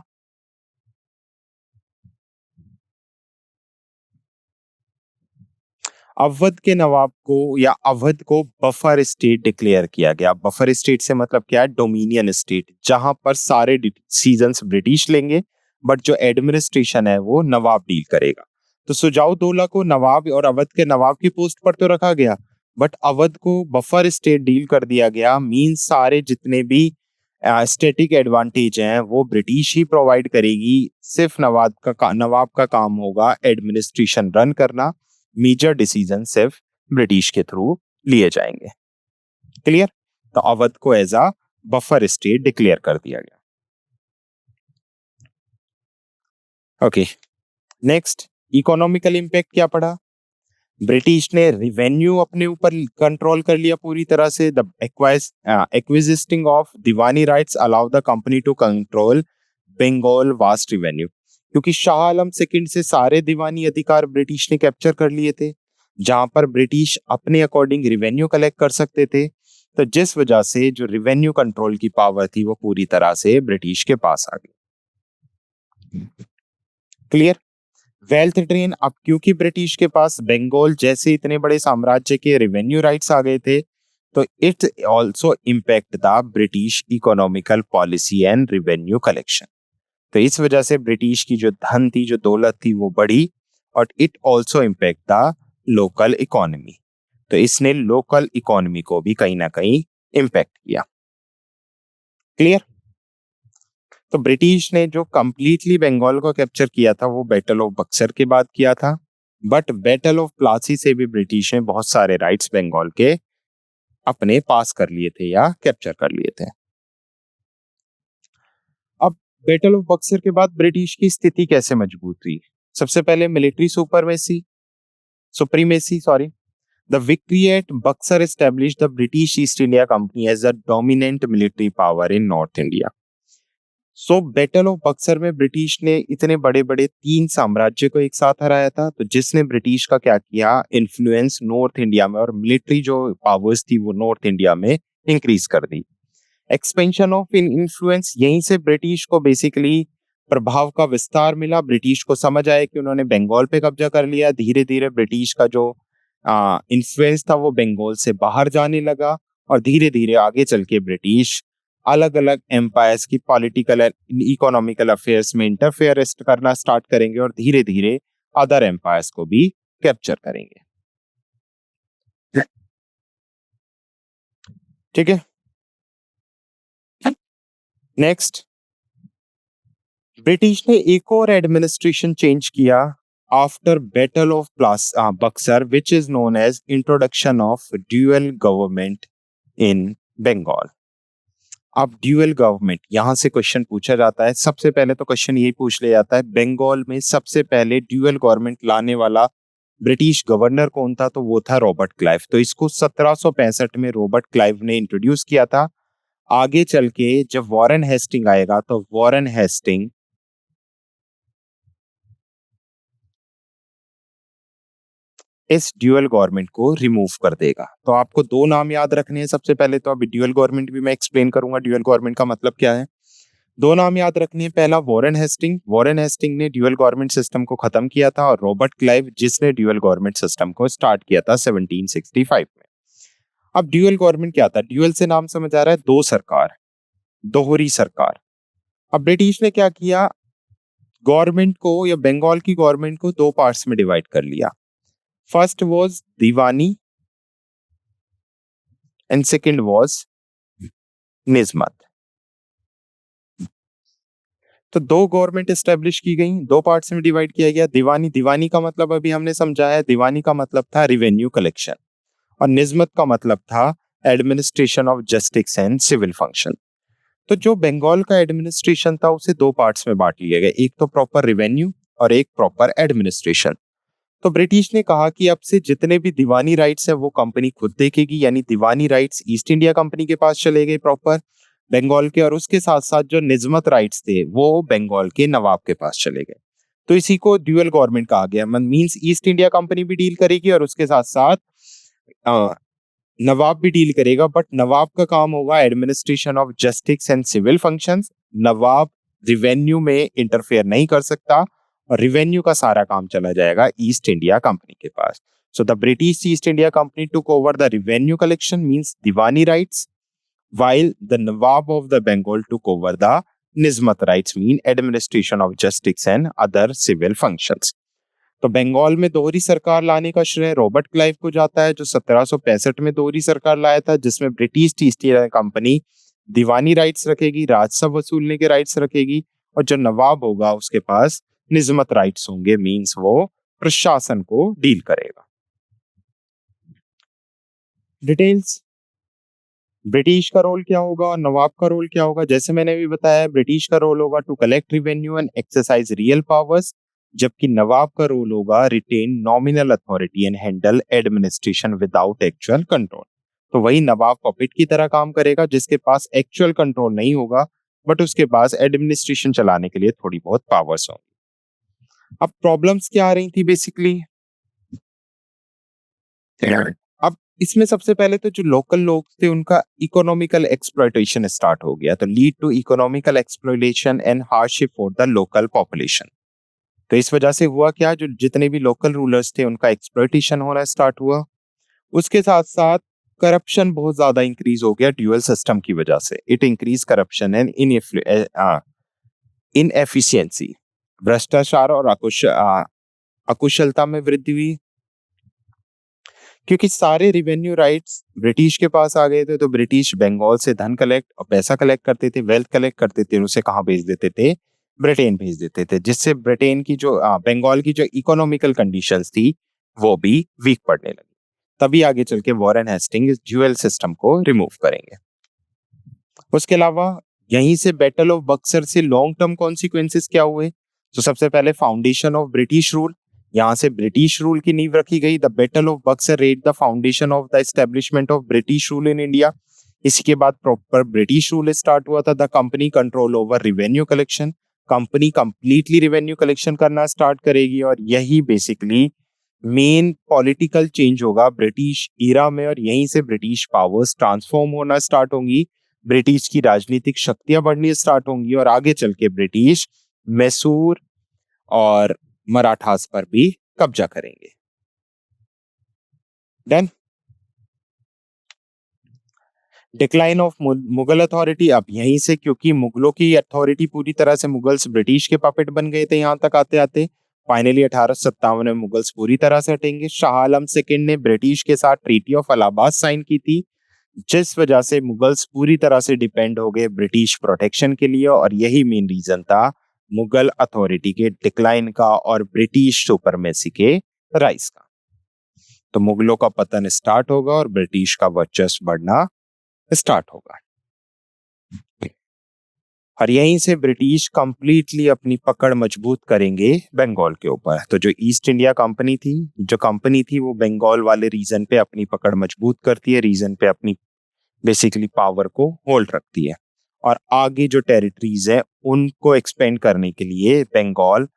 अवध के नवाब को या अवध को बफर स्टेट डिक्लेयर किया गया। बफर स्टेट से मतलब क्या है? डोमिनियन स्टेट, जहां पर सारे डिसीजंस ब्रिटिश लेंगे, बट जो एडमिनिस्ट्रेशन है वो नवाब डील करेगा। तो सुजाउद्दौला को नवाब और अवध के नवाब की पोस्ट पर तो रखा गया, बट अवध को बफर स्टेट डील कर दिया गया। मीन सारे जितने भी स्टेटिक एडवांटेज हैं वो ब्रिटिश ही प्रोवाइड करेगी। सिर्फ नवाब का काम होगा एडमिनिस्ट्रेशन रन करना। मेजर डिसीजन सिर्फ ब्रिटिश के थ्रू लिए जाएंगे। क्लियर? तो अवध को as a buffer state declare कर दिया गया। ओके, नेक्स्ट इकोनॉमिकल इम्पैक्ट क्या पड़ा? ब्रिटिश ने रिवेन्यू अपने ऊपर कंट्रोल कर लिया पूरी तरह से। The acquisition of diwani rights allow the company to control Bengal vast revenue, क्योंकि शाह आलम सेकंड से सारे दीवानी अधिकार ब्रिटिश ने कैप्चर कर लिए थे, जहां पर ब्रिटिश अपने अकॉर्डिंग रिवेन्यू कलेक्ट कर सकते थे। तो जिस वजह से जो रिवेन्यू कंट्रोल की पावर थी वो पूरी तरह से ब्रिटिश के पास आ गई। क्लियर? वेल्थ ड्रेन, अब क्योंकि ब्रिटिश के पास बंगाल जैसे इतने बड़े साम्राज्य के रेवेन्यू राइट्स आ गए थे, तो it also impact the British economical policy and revenue collection. तो इस वजह से ब्रिटिश की जो धन थी, जो दौलत थी, वो बढ़ी और it also impact the local economy. तो इसने लोकल इकोनॉमी को भी कहीं ना कहीं इम्पैक्ट किया। क्लियर? तो ब्रिटिश ने जो कंप्लीटली बंगाल को कैप्चर किया था वो बैटल ऑफ बक्सर के बाद किया था, बट बैटल ऑफ प्लासी से भी ब्रिटिश ने बहुत सारे राइट्स बंगाल के अपने पास कर लिए थे या कैप्चर कर लिए थे। अब बैटल ऑफ बक्सर के बाद ब्रिटिश की स्थिति कैसे मजबूत हुई? सबसे पहले military supremacy, sorry. The victory at Buxar established the British East India company as a dominant military power in north India. So battle of Buxar में ब्रिटिश ने इतने बड़े बड़े तीन साम्राज्य को एक साथ हराया था, तो जिसने ब्रिटिश का क्या किया, इन्फ्लुएंस नॉर्थ इंडिया में और मिलिट्री जो पावर्स थी वो नॉर्थ इंडिया में इंक्रीज कर दी। एक्सपेंशन ऑफ इन इन्फ्लुएंस, यहीं से ब्रिटिश को बेसिकली प्रभाव का विस्तार मिला। ब्रिटिश को समझ आया कि उन्होंने बंगाल पे कब्जा कर लिया। धीरे धीरे ब्रिटिश का जो इन्फ्लुएंस था वो बंगाल से बाहर जाने लगा और धीरे धीरे आगे चल के ब्रिटिश अलग अलग एम्पायर्स की पॉलिटिकल एंड इकोनॉमिकल अफेयर्स में इंटरफेयर करना स्टार्ट करेंगे और धीरे धीरे अदर एम्पायर्स को भी कैप्चर करेंगे। ठीक है, नेक्स्ट ब्रिटिश ने एक और एडमिनिस्ट्रेशन चेंज किया after battle of Buxar, which is known as introduction of dual government in Bengal. अब ड्यूअल गवर्नमेंट यहां से क्वेश्चन पूछा जाता है। सबसे पहले तो क्वेश्चन यही पूछ लिया जाता है, बंगाल में सबसे पहले ड्यूअल गवर्नमेंट लाने वाला ब्रिटिश गवर्नर कौन था? तो वो था रॉबर्ट क्लाइव। तो इसको 1765 में रॉबर्ट क्लाइव ने इंट्रोड्यूस किया था। आगे चल के जब वॉरेन हेस्टिंग आएगा तो वॉरेन हेस्टिंग इस ड्यूअल गवर्नमेंट को रिमूव कर देगा। तो आपको दो नाम याद रखने हैं। सबसे पहले तो अभी ड्यूअल गवर्नमेंट भी मैं एक्सप्लेन करूंगा, ड्यूअल गवर्नमेंट का मतलब क्या है। दो नाम याद रखने हैं। पहला वॉरेन हेस्टिंग, वॉरेन हेस्टिंग ने ड्यूअल गवर्नमेंट सिस्टम को खत्म किया था, और रॉबर्ट क्लाइव जिसने ड्यूअल गवर्नमेंट सिस्टम को स्टार्ट किया था 1765 में। अब ड्यूअल गवर्नमेंट क्या था? ड्यूअल से नाम समझ आ रहा है, दो सरकार, दोहरी सरकार। अब ब्रिटिश ने क्या किया, गवर्नमेंट को या बंगाल की गवर्नमेंट को दो पार्ट्स में डिवाइड कर लिया। First was diwani and second was nizamat. तो दो गवर्नमेंट एस्टेब्लिश की गई, दो पार्ट्स में डिवाइड किया गया। दीवानी, दीवानी का मतलब अभी हमने समझा है, दीवानी का मतलब था रिवेन्यू कलेक्शन, और निजमत का मतलब था administration of justice and civil function. तो जो बंगाल का एडमिनिस्ट्रेशन था उसे दो पार्ट्स में बांट लिया गया, एक तो प्रॉपर रिवेन्यू और एक प्रॉपर एडमिनिस्ट्रेशन। तो ब्रिटिश ने कहा कि अब से जितने भी दीवानी राइट्स है वो कंपनी खुद देखेगी, यानी दीवानी राइट्स ईस्ट इंडिया कंपनी के पास चले गए प्रॉपर बंगाल के, और उसके साथ साथ जो निजमत राइट्स थे वो बंगाल के नवाब के पास चले गए। तो इसी को ड्यूअल गवर्नमेंट कहा गया। मींस ईस्ट इंडिया कंपनी भी डील करेगी और उसके साथ साथ नवाब भी डील करेगा, बट नवाब का काम होगा administration of justice and civil functions. Nawab revenue में इंटरफेयर नहीं कर सकता, और रिवेन्यू का सारा काम चला जाएगा ईस्ट इंडिया कंपनी के पास। So the British East India company took over the revenue collection, means diwani rights, while the Nawab of the Bengal took over the Nizmat rights, mean administration of justice and other civil functions. तो बंगाल में दोहरी सरकार लाने का श्रेय रॉबर्ट क्लाइव को जाता है, जो 1765 में दोहरी सरकार लाया था, जिसमें ब्रिटिश ईस्ट इंडिया कंपनी दीवानी राइट्स रखेगी, राजस्व वसूलने के राइट्स रखेगी, और जो नवाब होगा उसके पास निजमत राइट्स होंगे, मींस वो प्रशासन को डील करेगा। डिटेल्स, ब्रिटिश का रोल क्या होगा और नवाब का रोल क्या होगा? जैसे मैंने भी बताया, ब्रिटिश का रोल होगा to collect revenue and exercise real powers, जबकि नवाब का रोल होगा retain nominal authority and handle administration without actual control. तो वही नवाब पपेट की तरह काम करेगा, जिसके पास एक्चुअल कंट्रोल नहीं होगा, बट उसके पास एडमिनिस्ट्रेशन चलाने के लिए थोड़ी बहुत पावर्स होंगी। अब प्रॉब्लम्स क्या आ रही थी बेसिकली? अब इसमें सबसे पहले तो जो लोकल लोग थे उनका इकोनॉमिकल एक्सप्लॉयटेशन स्टार्ट हो गया, तो lead to economical exploitation and hardship for the local population. तो इस वजह से हुआ क्या, जो जितने भी लोकल रूलर्स थे उनका एक्सप्लॉयटेशन होना स्टार्ट हुआ। उसके साथ साथ करप्शन बहुत ज्यादा इंक्रीज हो गया ड्यूअल सिस्टम की वजह से। It increase corruption and inefficiency, भ्रष्टाचार और अकुशलता में वृद्धि हुई, क्योंकि सारे रिवेन्यू राइट्स ब्रिटिश के पास आ गए थे। तो ब्रिटिश बंगाल से धन कलेक्ट और पैसा कलेक्ट करते थे, वेल्थ कलेक्ट करते थे, उसे कहाँ भेज देते थे? ब्रिटेन भेज देते थे, जिससे ब्रिटेन की जो बंगाल की जो इकोनॉमिकल कंडीशंस थी वो भी वीक पड़ने लगी। तभी आगे चल के वॉरेन हेस्टिंग इस ड्यूअल सिस्टम को रिमूव करेंगे। उसके अलावा यहीं से बैटल ऑफ बक्सर से लॉन्ग टर्म कॉन्सिक्वेंसेस क्या हुए? तो सबसे पहले फाउंडेशन ऑफ ब्रिटिश रूल, यहां से ब्रिटिश रूल की नींव रखी गई। The battle of Buxar led the foundation of the establishment of British rule in India. इसी के बाद प्रॉपर ब्रिटिश रूल स्टार्ट हुआ था। The company control over revenue collection, company completely revenue collection करना स्टार्ट करेगी, और यही बेसिकली मेन पॉलिटिकल चेंज होगा ब्रिटिश ईरा में, और यहीं से ब्रिटिश पावर्स ट्रांसफॉर्म होना स्टार्ट होंगी, ब्रिटिश की राजनीतिक शक्तियां बढ़नी स्टार्ट होंगी, और आगे चल के ब्रिटिश मैसूर और मराठास पर भी कब्जा करेंगे। Then decline of Mughal authority. अब यहीं से, क्योंकि मुगलों की अथॉरिटी पूरी तरह से, मुगल्स ब्रिटिश के पपेट बन गए थे यहां तक आते आते, फाइनली 1857 में मुगल्स पूरी तरह से हटेंगे। शाह आलम सेकंड ने ब्रिटिश के साथ ट्रीटी ऑफ इलाहाबाद साइन की थी, जिस वजह से मुगल्स पूरी तरह से डिपेंड हो गए ब्रिटिश प्रोटेक्शन के लिए, और यही मेन रीजन था मुगल अथॉरिटी के डिक्लाइन का और ब्रिटिश सुपरमेसी के राइज का। तो मुगलों का पतन स्टार्ट होगा और ब्रिटिश का वर्चस्व बढ़ना स्टार्ट होगा, और यहीं से ब्रिटिश कंप्लीटली अपनी पकड़ मजबूत करेंगे बंगाल के ऊपर। तो जो ईस्ट इंडिया कंपनी थी, वो बंगाल वाले रीजन पे अपनी पकड़ मजबूत करती है, रीजन पे अपनी बेसिकली पावर को होल्ड रखती है, और आगे जो टेरिटरीज है उनको एक्सपेंड करने के लिए बंगाल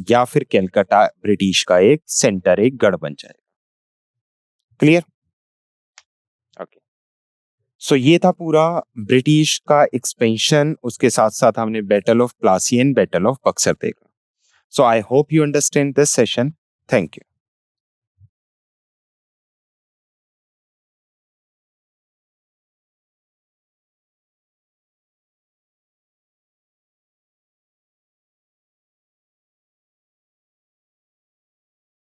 या फिर कलकत्ता ब्रिटिश का एक सेंटर, एक गढ़ बन जाएगा। क्लियर? ओके। सो ये था पूरा ब्रिटिश का एक्सपेंशन, उसके साथ साथ हमने battle of Plassey and battle of Buxar देखा। So I hope you understand this session. Thank you.